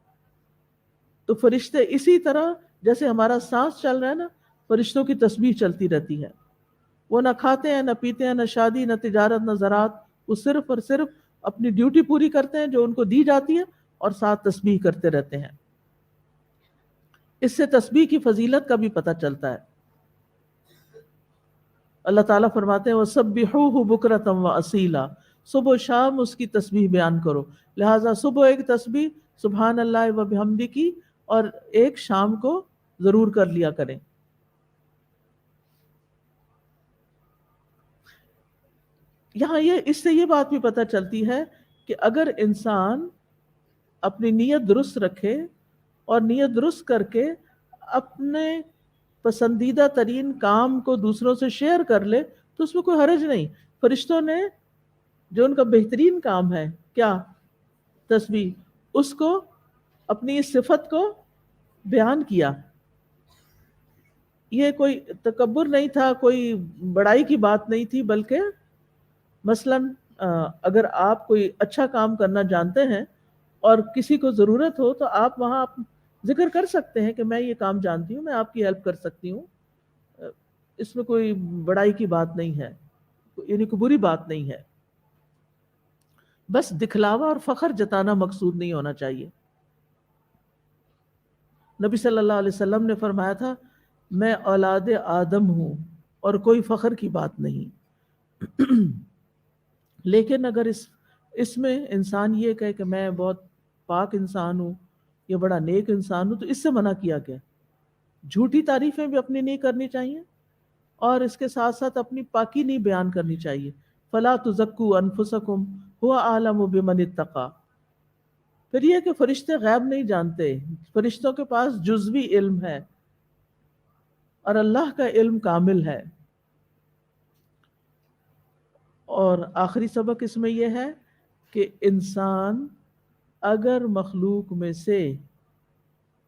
تو فرشتے اسی طرح جیسے ہمارا سانس چل رہا ہے نا، فرشتوں کی تسبیح چلتی رہتی ہے. وہ نہ کھاتے ہیں نہ پیتے ہیں، نہ شادی نہ تجارت نہ زراعت، وہ صرف اور صرف اپنی ڈیوٹی پوری کرتے ہیں جو ان کو دی جاتی ہے اور ساتھ تسبیح کرتے رہتے ہیں. اس سے تسبیح کی فضیلت کا بھی پتہ چلتا ہے. اللہ تعالیٰ فرماتے ہیں وَسَبِّحُوهُ بُكْرَةً وَأَصِيلًا، صبح و شام اس کی تسبیح بیان کرو. لہٰذا صبح ایک تسبیح سبحان اللہ و بحمدہ کی، اور ایک شام کو ضرور کر لیا کریں. یہاں اس سے یہ بات بھی پتہ چلتی ہے کہ اگر انسان اپنی نیت درست رکھے اور نیت درست کر کے اپنے پسندیدہ ترین کام کو دوسروں سے شیئر کر لے تو اس میں کوئی حرج نہیں. فرشتوں نے جو ان کا بہترین کام ہے کیا؟ تسبیح، اس کو اپنی اس صفت کو بیان کیا. یہ کوئی تکبر نہیں تھا، کوئی بڑائی کی بات نہیں تھی، بلکہ مثلا اگر آپ کوئی اچھا کام کرنا جانتے ہیں اور کسی کو ضرورت ہو تو آپ وہاں ذکر کر سکتے ہیں کہ میں یہ کام جانتی ہوں، میں آپ کی ہیلپ کر سکتی ہوں. اس میں کوئی بڑائی کی بات نہیں ہے، یعنی کوئی بری بات نہیں ہے. بس دکھلاوا اور فخر جتانا مقصود نہیں ہونا چاہیے. نبی صلی اللہ علیہ وسلم نے فرمایا تھا میں اولاد آدم ہوں اور کوئی فخر کی بات نہیں. لیکن اگر اس میں انسان یہ کہے کہ میں بہت پاک انسان ہوں یا بڑا نیک انسان ہوں تو اس سے منع کیا گیا. جھوٹی تعریفیں بھی اپنی نہیں کرنی چاہیے اور اس کے ساتھ ساتھ اپنی پاکی نہیں بیان کرنی چاہیے. فلا تزکوا انفسکم هو اعلم بمن اتقى. پھر یہ کہ فرشتے غیب نہیں جانتے، فرشتوں کے پاس جزوی علم ہے اور اللہ کا علم کامل ہے۔ اور آخری سبق اس میں یہ ہے کہ انسان اگر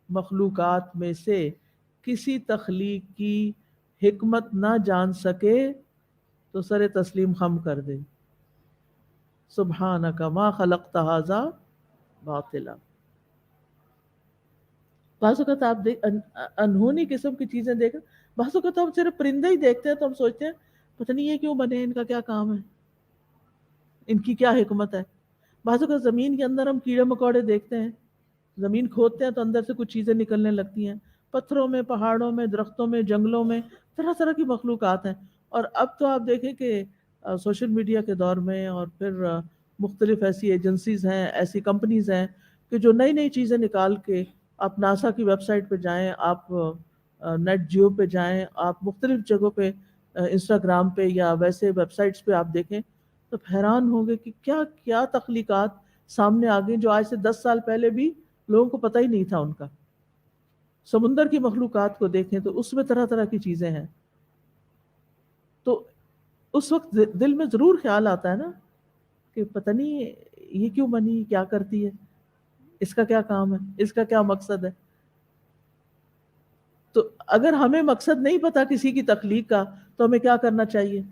مخلوقات میں سے کسی تخلیق کی حکمت نہ جان سکے تو سر تسلیم خم کر دے، سبحانک ما خلقت ھذا باطلا۔ بعض اوقات آپ انہونی قسم کی چیزیں دیکھ، بعض اوقات ہم صرف پرندے ہی دیکھتے ہیں تو ہم سوچتے ہیں پتہ نہیں یہ کیوں بنے، ان کا کیا کام ہے، ان کی کیا حکمت ہے۔ بعض اوقات زمین کے اندر ہم کیڑے مکوڑے دیکھتے ہیں، زمین کھودتے ہیں تو اندر سے کچھ چیزیں نکلنے لگتی ہیں، پتھروں میں، پہاڑوں میں، درختوں میں، جنگلوں میں طرح طرح کی مخلوقات ہیں۔ اور اب تو آپ دیکھیں کہ سوشل میڈیا کے دور میں اور پھر مختلف ایسی ایجنسیز ہیں، ایسی کمپنیز ہیں کہ جو نئی نئی چیزیں نکال کے، آپ ناسا کی ویب سائٹ پہ جائیں، آپ نیٹ جیو پہ جائیں، آپ مختلف جگہوں پہ، انسٹاگرام پہ یا ویسے ویب سائٹس پہ آپ دیکھیں تو حیران ہوں گے کہ کیا کیا تخلیقات سامنے آ گئی جو آج سے 10 سال پہلے بھی لوگوں کو پتہ ہی نہیں تھا ان کا۔ سمندر کی مخلوقات کو دیکھیں تو اس میں طرح طرح کی چیزیں ہیں، تو اس وقت دل میں ضرور خیال آتا ہے نا کہ پتہ نہیں یہ کیوں بنی، کیا کرتی ہے، اس کا کیا کام ہے، اس کا کیا مقصد ہے۔ تو اگر ہمیں مقصد نہیں پتا کسی کی تخلیق کا تو ہمیں کیا کرنا چاہیے؟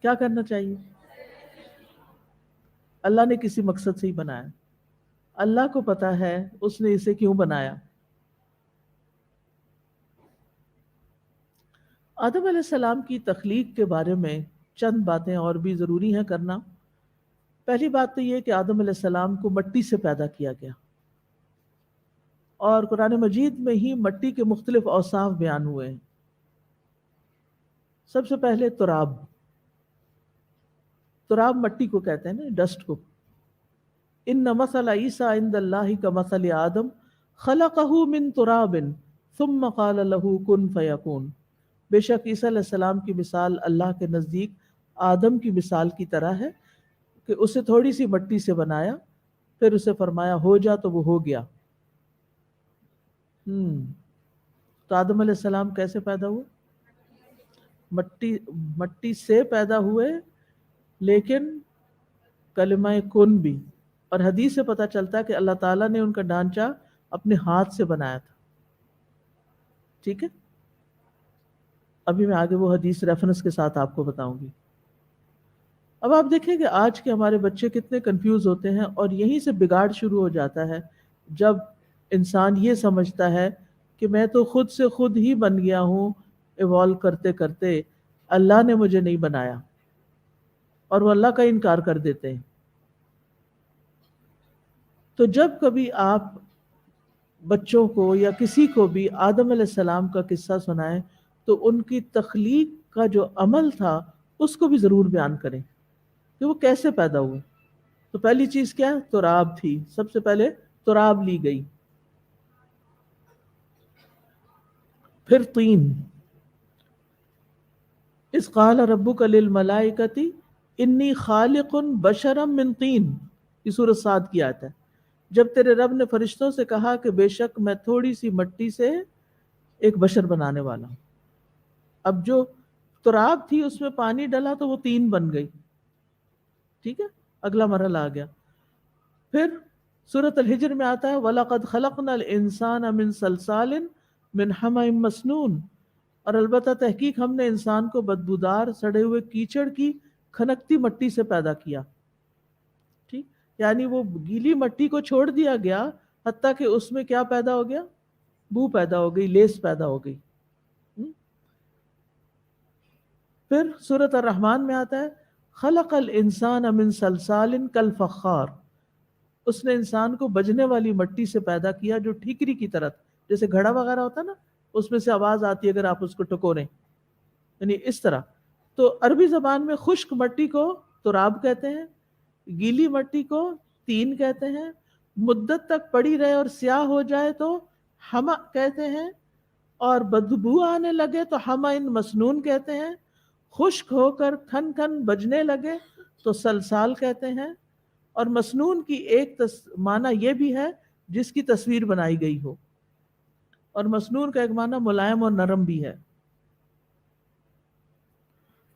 کیا کرنا چاہیے؟ اللہ نے کسی مقصد سے ہی بنایا، اللہ کو پتا ہے اس نے اسے کیوں بنایا۔ آدم علیہ السلام کی تخلیق کے بارے میں چند باتیں اور بھی ضروری ہیں کرنا۔ پہلی بات تو یہ کہ آدم علیہ السلام کو مٹی سے پیدا کیا گیا، اور قرآن مجید میں ہی مٹی کے مختلف اوصاف بیان ہوئے ہیں۔ سب سے پہلے تراب مٹی کو کہتے ہیں نا، ڈسٹ کو۔ ان مثل عیسیٰ عند اللہ کمثل آدم خلقہ من تراب ثم قال له کن فیکون۔ بے شک عیسیٰ علیہ السلام کی مثال اللہ کے نزدیک آدم کی مثال کی طرح ہے کہ اسے تھوڑی سی مٹی سے بنایا، پھر اسے فرمایا ہو جا تو وہ ہو گیا۔ تو آدم علیہ السلام کیسے پیدا ہوئے؟ مٹی سے پیدا ہوئے، لیکن کلمہ کن بھی، اور حدیث سے پتہ چلتا ہے کہ اللہ تعالیٰ نے ان کا ڈھانچہ اپنے ہاتھ سے بنایا تھا۔ ٹھیک ہے، ابھی میں آگے وہ حدیث ریفرنس کے ساتھ آپ کو بتاؤں گی۔ اب آپ دیکھیں کہ آج کے ہمارے بچے کتنے کنفیوز ہوتے ہیں، اور یہیں سے بگاڑ شروع ہو جاتا ہے جب انسان یہ سمجھتا ہے کہ میں تو خود سے خود ہی بن گیا ہوں، ایوالو کرتے کرتے، اللہ نے مجھے نہیں بنایا، اور وہ اللہ کا انکار کر دیتے ہیں۔ تو جب کبھی آپ بچوں کو یا کسی کو بھی آدم علیہ السلام کا قصہ سنائیں تو ان کی تخلیق کا جو عمل تھا اس کو بھی ضرور بیان کریں کہ وہ کیسے پیدا ہوئے۔ تو پہلی چیز کیا ہے؟ تراب تھی، سب سے پہلے تراب لی گئی، پھر طین۔ اذ قال ربک للملائکۃ انی خالق بشرا من طین، یہ سورۃ صاد کی آیت ہے۔ جب تیرے رب نے فرشتوں سے کہا کہ بے شک میں تھوڑی سی مٹی سے ایک بشر بنانے والا ہوں۔ اب جو تراب تھی اس میں پانی ڈلا تو وہ طین بن گئی، ٹھیک ہے، اگلا مرحلہ آ گیا۔ پھر سورۃ الحجر میں آتا ہے وَلَقَدْ خَلَقْنَا الْإِنسَانَ مِنْ صَلْصَالٍ مِنْ حَمَإٍ مَسْنُونٍ، اور البتہ تحقیق ہم نے انسان کو بدبودار سڑے ہوئے کیچڑ کی کھنکتی مٹی سے پیدا کیا۔ ٹھیک، یعنی وہ گیلی مٹی کو چھوڑ دیا گیا، حتیٰ کہ اس میں کیا پیدا ہو گیا؟ بو پیدا ہو گئی، لیس پیدا ہو گئی۔ پھر سورۃ الرحمن میں آتا ہے خلق الانسان من صلصال کالفخار، اس نے انسان کو بجنے والی مٹی سے پیدا کیا جو ٹھیکری کی طرح، جیسے گھڑا وغیرہ ہوتا ہے نا، اس میں سے آواز آتی ہے اگر آپ اس کو ٹکوریں، یعنی اس طرح۔ تو عربی زبان میں خشک مٹی کو تراب کہتے ہیں، گیلی مٹی کو طین کہتے ہیں، مدت تک پڑی رہے اور سیاہ ہو جائے تو حما کہتے ہیں، اور بدبو آنے لگے تو حمائن مسنون کہتے ہیں، خشک ہو کر کھن کھن بجنے لگے تو سلسال کہتے ہیں، اور مسنون کی ایک معنی یہ بھی ہے جس کی تصویر بنائی گئی ہو، اور مسنون کا ایک معنی ملائم اور نرم بھی ہے۔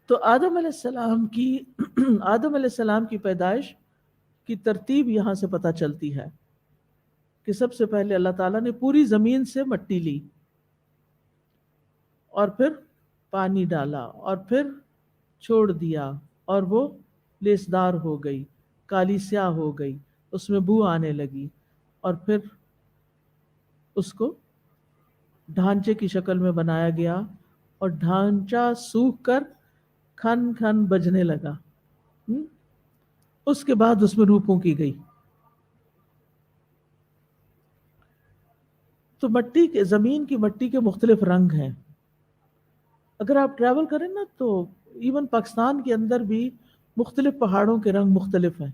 تو آدم علیہ السلام کی پیدائش کی ترتیب یہاں سے پتہ چلتی ہے کہ سب سے پہلے اللہ تعالیٰ نے پوری زمین سے مٹی لی، اور پھر پانی ڈالا، اور پھر چھوڑ دیا، اور وہ لیسدار ہو گئی، کالی سیاہ ہو گئی، اس میں بو آنے لگی، اور پھر اس کو ڈھانچے کی شکل میں بنایا گیا، اور ڈھانچہ سوکھ کر کھن کھن بجنے لگا۔ اس کے بعد اس میں روح پھونکی گئی۔ تو زمین کی مٹی کے مختلف رنگ ہیں۔ اگر آپ ٹریول کریں نا تو ایون پاکستان کے اندر بھی مختلف پہاڑوں کے رنگ مختلف ہیں،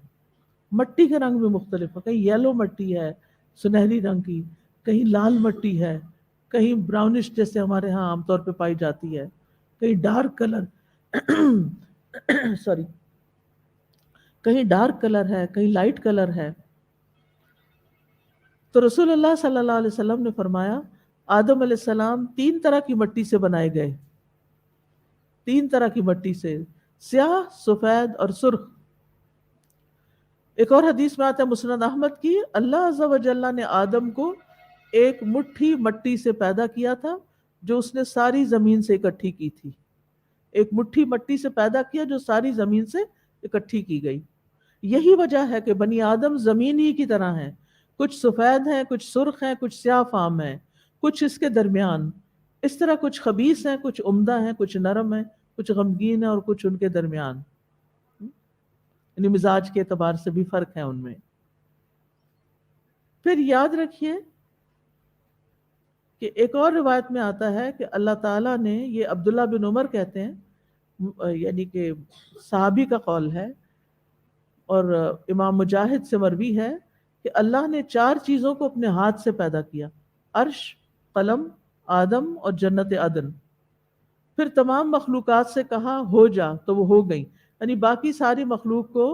مٹی کے رنگ بھی مختلف ہے، کہیں یلو مٹی ہے سنہری رنگ کی، کہیں لال مٹی ہے، کہیں براؤنش جیسے ہمارے ہاں عام طور پہ پائی جاتی ہے، کہیں ڈارک کلر سوری کہیں ڈارک کلر ہے، کہیں لائٹ کلر ہے۔ تو رسول اللہ صلی اللہ علیہ وسلم نے فرمایا آدم علیہ السلام 3 طرح کی مٹی سے بنائے گئے، 3 طرح کی مٹی سے، سیاہ، سفید اور سرخ۔ ایک اور حدیث میں آتا ہے مسند احمد کی، اللہ عز و جل نے آدم کو ایک مٹھی مٹی سے پیدا کیا تھا جو اس نے ساری زمین سے اکٹھی کی تھی، ایک مٹھی مٹی سے پیدا کیا جو ساری زمین سے اکٹھی کی گئی۔ یہی وجہ ہے کہ بنی آدم زمین ہی کی طرح ہیں، کچھ سفید ہیں، کچھ سرخ ہیں، کچھ سیاہ فام ہیں، کچھ اس کے درمیان، اس طرح کچھ خبیث ہیں، کچھ عمدہ ہیں، کچھ نرم ہیں، کچھ غمگین ہیں، اور کچھ ان کے درمیان، یعنی مزاج کے اعتبار سے بھی فرق ہے ان میں۔ پھر یاد رکھیے کہ ایک اور روایت میں آتا ہے کہ اللہ تعالیٰ نے، یہ عبداللہ بن عمر کہتے ہیں، یعنی کہ صحابی کا قول ہے، اور امام مجاہد سے مروی ہے کہ اللہ نے 4 چیزوں کو اپنے ہاتھ سے پیدا کیا، عرش، قلم، آدم اور جنت عدن۔ پھر تمام مخلوقات سے کہا ہو جا تو وہ ہو گئی، یعنی باقی ساری مخلوق کو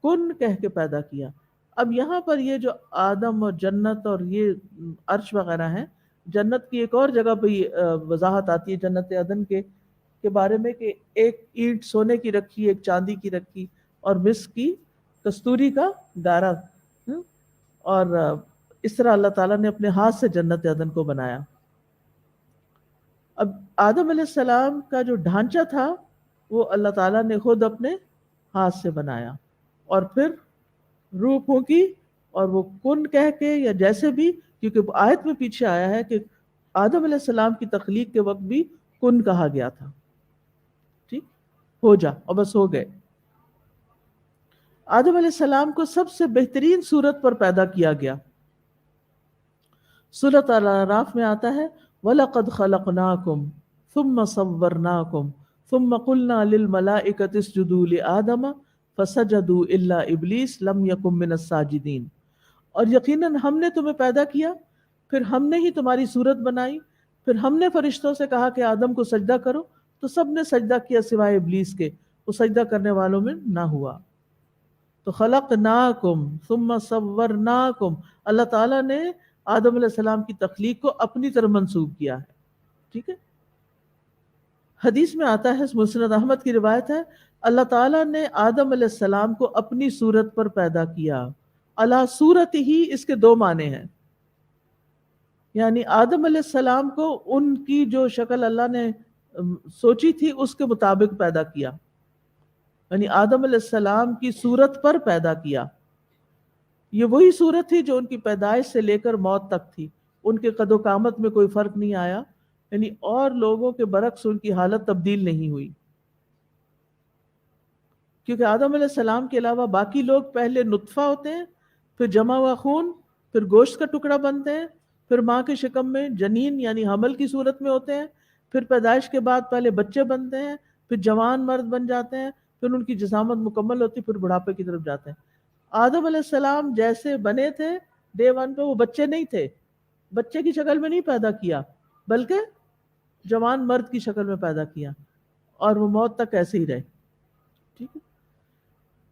کن کہہ کے پیدا کیا۔ اب یہاں پر یہ جو آدم اور جنت اور یہ عرش وغیرہ ہیں، جنت کی ایک اور جگہ پہ وضاحت آتی ہے جنت عدن کے بارے میں کہ ایک اینٹ سونے کی رکھی، ایک چاندی کی رکھی، اور مسک کی کستوری کا گارا، اور اس طرح اللہ تعالیٰ نے اپنے ہاتھ سے جنت عدن کو بنایا۔ اب آدم علیہ السلام کا جو ڈھانچہ تھا وہ اللہ تعالیٰ نے خود اپنے ہاتھ سے بنایا، اور پھر روح پھونکی، اور وہ کن کہہ کے یا جیسے بھی، کیونکہ آیت میں پیچھے آیا ہے کہ آدم علیہ السلام کی تخلیق کے وقت بھی کن کہا گیا تھا، ٹھیک، ہو جا، اور بس ہو گئے۔ آدم علیہ السلام کو سب سے بہترین صورت پر پیدا کیا گیا۔ سورۃ الاعراف میں آتا ہے وَلَقَدْ خَلَقْنَاكُمْ ثُمَّ صَوَّرْنَاكُمْ ثُمَّ قُلْنَا لِلْمَلَائِكَةِ اسْجُدُوا لِآدَمَ فَسَجَدُوا إِلَّا إِبْلِيسَ لَمْ يَكُنْ مِنَ السَّاجِدِينَ، اور یقیناً ہم نے تمہیں پیدا کیا، پھر ہم نے ہی تمہاری صورت بنائی، پھر ہم نے فرشتوں سے کہا کہ آدم کو سجدہ کرو، تو سب نے سجدہ کیا سوائے ابلیس کے، وہ سجدہ کرنے والوں میں نہ ہوا۔ تو خلقناکم ثم صورناکم، اللہ تعالیٰ نے آدم علیہ السلام کی تخلیق کو اپنی طرف منسوب کیا ہے، ٹھیک ہے۔ حدیث میں آتا ہے، مسند احمد کی روایت ہے، اللہ تعالیٰ نے آدم علیہ السلام کو اپنی صورت پر پیدا کیا، اللہ صورت ہی، اس کے 2 معنی ہیں، یعنی آدم علیہ السلام کو ان کی جو شکل اللہ نے سوچی تھی اس کے مطابق پیدا کیا، یعنی آدم علیہ السلام کی صورت پر پیدا کیا۔ یہ وہی صورت تھی جو ان کی پیدائش سے لے کر موت تک تھی، ان کے قد و قامت میں کوئی فرق نہیں آیا، یعنی اور لوگوں کے برعکس ان کی حالت تبدیل نہیں ہوئی، کیونکہ آدم علیہ السلام کے علاوہ باقی لوگ پہلے نطفہ ہوتے ہیں، پھر جمع ہوا خون، پھر گوشت کا ٹکڑا بنتے ہیں، پھر ماں کے شکم میں جنین یعنی حمل کی صورت میں ہوتے ہیں، پھر پیدائش کے بعد پہلے بچے بنتے ہیں، پھر جوان مرد بن جاتے ہیں، پھر ان کی جسامت مکمل ہوتی، پھر بڑھاپے کی طرف جاتے ہیں۔ آدم علیہ السلام جیسے بنے تھے ڈے 1 پہ، وہ بچے نہیں تھے، بچے کی شکل میں نہیں پیدا کیا، بلکہ جوان مرد کی شکل میں پیدا کیا، اور وہ موت تک ایسے ہی رہے، ٹھیک ہے۔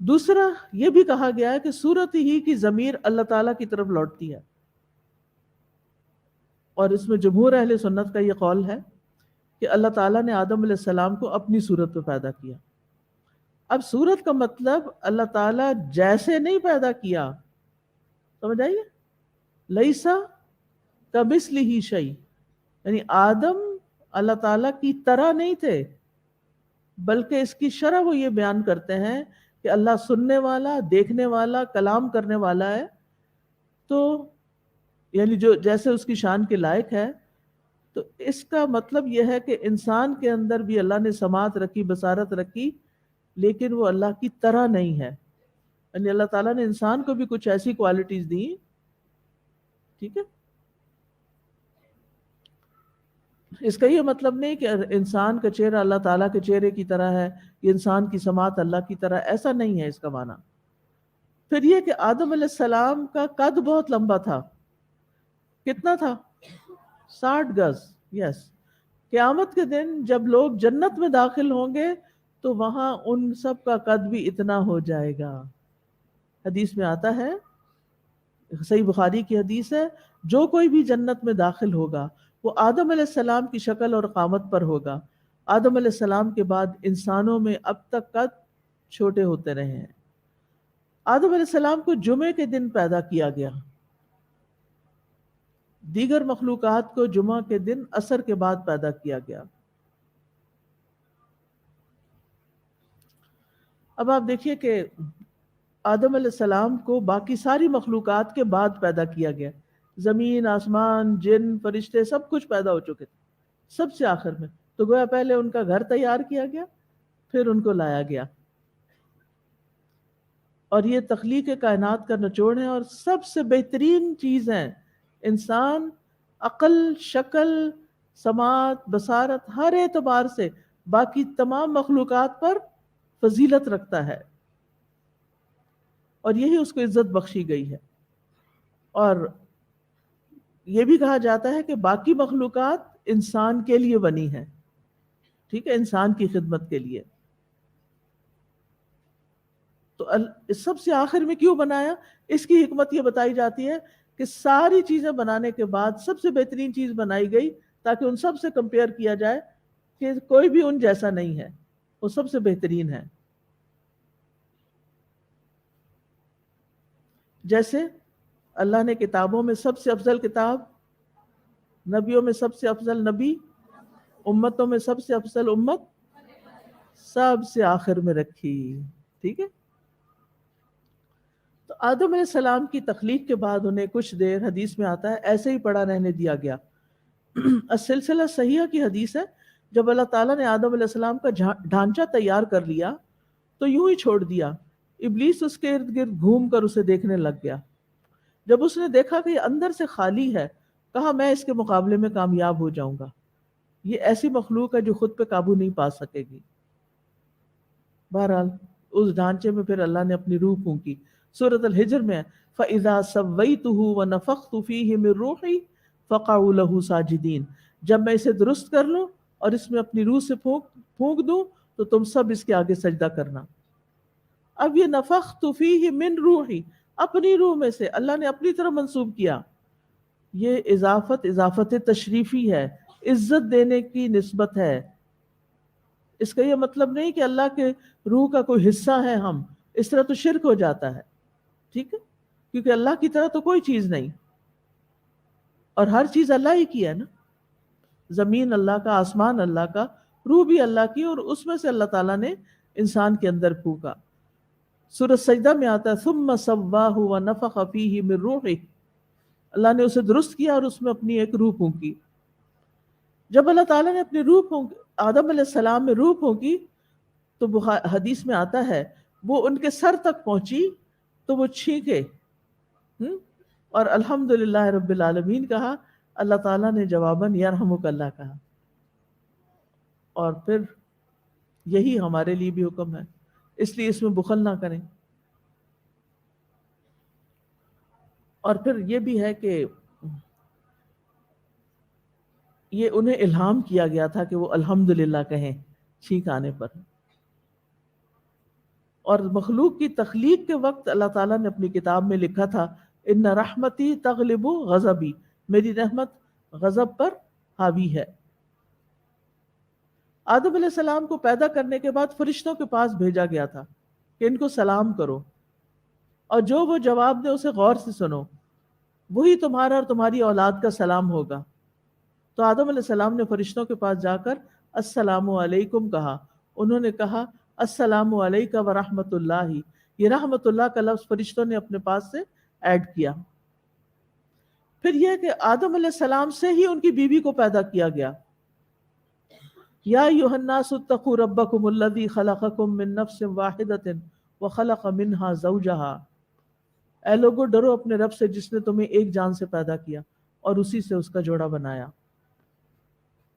دوسرا یہ بھی کہا گیا ہے کہ صورت ہی کی ضمیر اللہ تعالیٰ کی طرف لوٹتی ہے، اور اس میں جمہور اہل سنت کا یہ قول ہے کہ اللہ تعالیٰ نے آدم علیہ السلام کو اپنی صورت پہ پیدا کیا۔ اب صورت کا مطلب اللہ تعالیٰ جیسے نہیں پیدا کیا، سمجھ آئیے، لیسا کمثلہ شیء، یعنی آدم اللہ تعالیٰ کی طرح نہیں تھے، بلکہ اس کی شرح وہ یہ بیان کرتے ہیں کہ اللہ سننے والا، دیکھنے والا، کلام کرنے والا ہے، تو یعنی جو جیسے اس کی شان کے لائق ہے۔ تو اس کا مطلب یہ ہے کہ انسان کے اندر بھی اللہ نے سماعت رکھی، بصارت رکھی، لیکن وہ اللہ کی طرح نہیں ہے، یعنی اللہ تعالیٰ نے انسان کو بھی کچھ ایسی کوالٹیز دی، ٹھیک ہے۔ اس کا یہ مطلب نہیں کہ انسان کا چہرہ اللہ تعالیٰ کے چہرے کی طرح ہے، یا انسان کی سماعت اللہ کی طرح، ایسا نہیں ہے اس کا معنی۔ پھر یہ کہ آدم علیہ السلام کا قد بہت لمبا تھا، کتنا تھا؟ 60 گز، یس۔ قیامت کے دن جب لوگ جنت میں داخل ہوں گے تو وہاں ان سب کا قد بھی اتنا ہو جائے گا۔ حدیث میں آتا ہے، صحیح بخاری کی حدیث ہے، جو کوئی بھی جنت میں داخل ہوگا وہ آدم علیہ السلام کی شکل اور قامت پر ہوگا۔ آدم علیہ السلام کے بعد انسانوں میں اب تک قد چھوٹے ہوتے رہے ہیں۔ آدم علیہ السلام کو جمعے کے دن پیدا کیا گیا، دیگر مخلوقات کو جمعہ کے دن عصر کے بعد پیدا کیا گیا۔ اب آپ دیکھیے کہ آدم علیہ السلام کو باقی ساری مخلوقات کے بعد پیدا کیا گیا، زمین، آسمان، جن، فرشتے سب کچھ پیدا ہو چکے تھے سب سے آخر میں، تو گویا پہلے ان کا گھر تیار کیا گیا، پھر ان کو لایا گیا۔ اور یہ تخلیق کائنات کا نچوڑ ہے، اور سب سے بہترین چیز ہے انسان عقل، شکل، سماعت، بصارت، ہر اعتبار سے باقی تمام مخلوقات پر فضیلت رکھتا ہے، اور یہی اس کو عزت بخشی گئی ہے۔ اور یہ بھی کہا جاتا ہے کہ باقی مخلوقات انسان کے لیے بنی ہے، ٹھیک ہے، انسان کی خدمت کے لیے۔ تو سب سے آخر میں کیوں بنایا؟ اس کی حکمت یہ بتائی جاتی ہے کہ ساری چیزیں بنانے کے بعد سب سے بہترین چیز بنائی گئی تاکہ ان سب سے کمپیئر کیا جائے کہ کوئی بھی ان جیسا نہیں ہے، وہ سب سے بہترین ہے۔ جیسے اللہ نے کتابوں میں سب سے افضل کتاب، نبیوں میں سب سے افضل نبی، امتوں میں سب سے افضل امت سب سے آخر میں رکھی، ٹھیک ہے۔ تو آدم علیہ السلام کی تخلیق کے بعد انہیں کچھ دیر، حدیث میں آتا ہے، ایسے ہی پڑا رہنے دیا گیا۔ السلسلہ صحیحہ کی حدیث ہے، جب اللہ تعالیٰ نے آدم علیہ السلام کا ڈھانچہ تیار کر لیا تو یوں ہی چھوڑ دیا۔ ابلیس اس کے ارد گرد گھوم کر اسے دیکھنے لگ گیا۔ جب اس نے دیکھا کہ یہ اندر سے خالی ہے، کہا میں اس کے مقابلے میں کامیاب ہو جاؤں گا، یہ ایسی مخلوق ہے جو خود پہ قابو نہیں پا سکے گی۔ بہرحال اس ڈھانچے میں پھر اللہ نے اپنی روح پھونکی۔ سورۃ الحجر میں فَإِذَا سَوَّيْتُهُ وَنَفَخْتُ فِيهِ مِن رُوحِي فَقَعُوا لَهُ سَاجِدِينَ، جب میں اسے درست کر لوں اور اس میں اپنی روح سے پھونک دوں تو تم سب اس کے آگے سجدہ کرنا۔ اب یہ نفخت فیہ من روحی، اپنی روح میں سے اللہ نے اپنی طرف منسوب کیا، یہ اضافت تشریفی ہے، عزت دینے کی نسبت ہے۔ اس کا یہ مطلب نہیں کہ اللہ کے روح کا کوئی حصہ ہے ہم، اس طرح تو شرک ہو جاتا ہے، ٹھیک ہے، کیونکہ اللہ کی طرح تو کوئی چیز نہیں، اور ہر چیز اللہ ہی کی ہے نا، زمین اللہ کا، آسمان اللہ کا، روح بھی اللہ کی، اور اس میں سے اللہ تعالیٰ نے انسان کے اندر پھونکا۔ سورۃ سجدہ میں آتا ہے ثم سواہ ونفخ فیہ من روحہ، اللہ نے اسے درست کیا اور اس میں اپنی ایک روح پھونکی۔ جب اللہ تعالیٰ نے اپنی روح پھونکی، آدم علیہ السلام میں روح پھونکی، تو حدیث میں آتا ہے وہ ان کے سر تک پہنچی تو وہ چھینکے اور الحمدللہ رب العالمین کہا۔ اللہ تعالیٰ نے جواباً یرحمک اللہ کہا، اور پھر یہی ہمارے لیے بھی حکم ہے، اس لیے اس میں بخل نہ کریں۔ اور پھر یہ بھی ہے کہ یہ انہیں الہام کیا گیا تھا کہ وہ الحمدللہ کہیں چھینک آنے پر، اور مخلوق کی تخلیق کے وقت اللہ تعالیٰ نے اپنی کتاب میں لکھا تھا ان رحمتی تغلب غضبی، میری رحمت غضب پر حاوی ہے۔ آدم علیہ السلام کو پیدا کرنے کے بعد فرشتوں کے پاس بھیجا گیا تھا کہ ان کو سلام کرو، اور جو وہ جواب دے اسے غور سے سنو، وہی تمہارا اور تمہاری اولاد کا سلام ہوگا۔ تو آدم علیہ السلام نے فرشتوں کے پاس جا کر السلام علیکم کہا، انہوں نے کہا السلام علیکہ ورحمۃ اللہ، یہ رحمت اللہ کا لفظ فرشتوں نے اپنے پاس سے ایڈ کیا۔ پھر یہ کہ آدم علیہ السلام سے ہی ان کی بیوی کو پیدا کیا گیا۔ یا ایھا الناس اتقوا ربکم الذی خلقکم من نفس واحدۃ وخلق منها زوجها، اے لوگو ڈرو اپنے رب سے جس نے تمہیں ایک جان سے پیدا کیا اور اسی سے اس کا جوڑا بنایا۔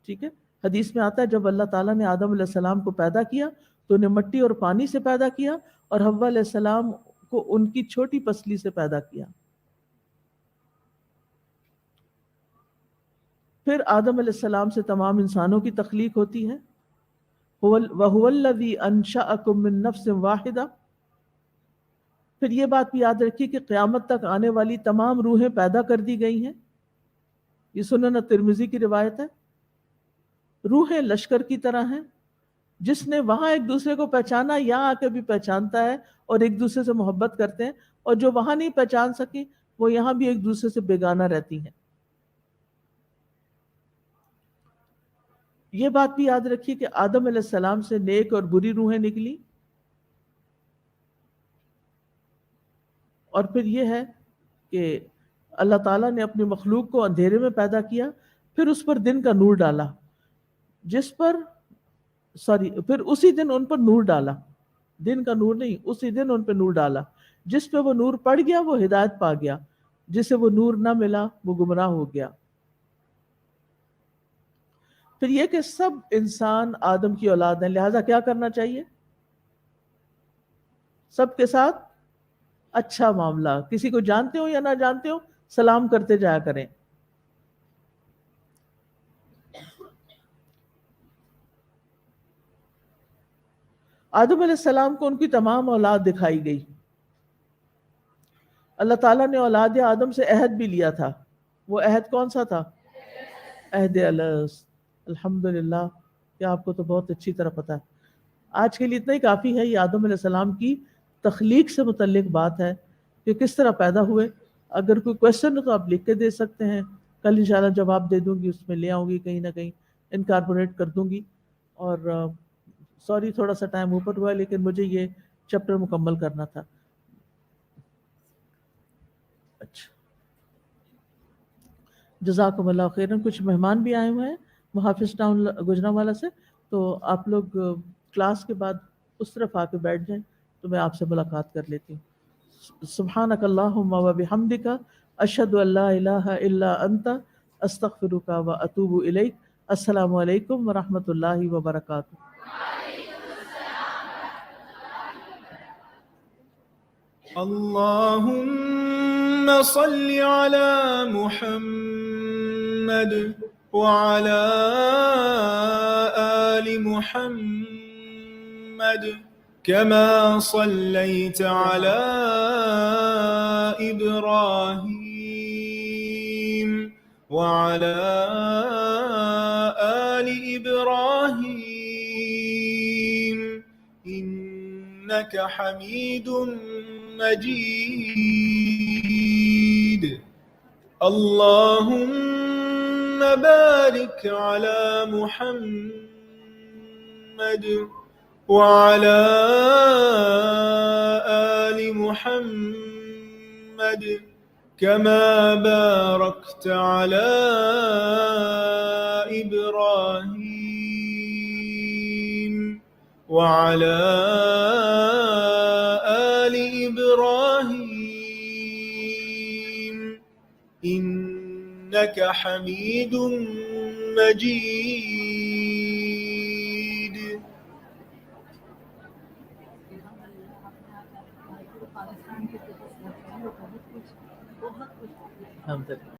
ٹھیک ہے، حدیث میں آتا ہے جب اللہ تعالیٰ نے آدم علیہ السلام کو پیدا کیا تو انہیں مٹی اور پانی سے پیدا کیا، اور حوا علیہ السلام کو ان کی چھوٹی پسلی سے پیدا کیا۔ پھر آدم علیہ السلام سے تمام انسانوں کی تخلیق ہوتی ہے۔ وَهُوَ الَّذِي أَنشَأَكُم مِّن نَّفْسٍ وَاحِدَةٍ، پھر یہ بات بھی یاد رکھیے کہ قیامت تک آنے والی تمام روحیں پیدا کر دی گئی ہیں۔ یہ سنن ترمذی کی روایت ہے۔ روحیں لشکر کی طرح ہیں، جس نے وہاں ایک دوسرے کو پہچانا یہاں آ کے بھی پہچانتا ہے اور ایک دوسرے سے محبت کرتے ہیں، اور جو وہاں نہیں پہچان سکی وہ یہاں بھی ایک دوسرے سے بیگانہ رہتی ہیں۔ یہ بات بھی یاد رکھیے کہ آدم علیہ السلام سے نیک اور بری روحیں نکلی، اور پھر یہ ہے کہ اللہ تعالیٰ نے اپنی مخلوق کو اندھیرے میں پیدا کیا، پھر اس پر دن کا نور ڈالا، پھر اسی دن ان پر نور ڈالا، دن کا نور نہیں، اسی دن ان پہ نور ڈالا، جس پہ وہ نور پڑ گیا وہ ہدایت پا گیا، جسے وہ نور نہ ملا وہ گمراہ ہو گیا۔ پھر یہ کہ سب انسان آدم کی اولاد ہیں، لہذا کیا کرنا چاہیے؟ سب کے ساتھ اچھا معاملہ، کسی کو جانتے ہو یا نہ جانتے ہو سلام کرتے جایا کریں۔ آدم علیہ السلام کو ان کی تمام اولاد دکھائی گئی۔ اللہ تعالیٰ نے اولاد آدم سے عہد بھی لیا تھا، وہ عہد کون سا تھا؟ عہد الست۔ الحمدللہ کہ آپ کو تو بہت اچھی طرح پتا ہے۔ آج کے لیے اتنا ہی کافی ہے، یہ آدم علیہ السلام کی تخلیق سے متعلق بات ہے کہ کس طرح پیدا ہوئے۔ اگر کوئی کویسچن ہو تو آپ لکھ کے دے سکتے ہیں، کل انشاءاللہ جواب دے دوں گی، اس میں لے آؤں گی، کہیں نہ کہیں انکارپوریٹ کر دوں گی۔ اور سوری تھوڑا سا ٹائم اوپر ہوا ہے، لیکن مجھے یہ چیپٹر مکمل کرنا تھا۔ اچھا، جزاکم اللہ خیرن۔ کچھ مہمان بھی آئے ہوئے ہیں محافظ ٹاؤن گوجرانوالہ سے، تو آپ لوگ کلاس کے بعد اس طرف آ کے بیٹھ جائیں تو میں آپ سے ملاقات کر لیتی ہوں۔ سبحانک اللہم و بحمدک، اشہد ان لا الہ الا انت، استغفرک و اتوب الیک۔ السلام علیکم ورحمۃ اللہ وبرکاتہ۔ اللهم صل على محمد وعلى آل محمد كما صليت على إبراهيم وعلى آل إبراهيم إنك حميد مجيد۔ اللهم بارك على محمد وعلى آل محمد كما باركت على إبراهيم وعلى آل إبراهيم إنك حميد مجيد۔ الحمدللہ۔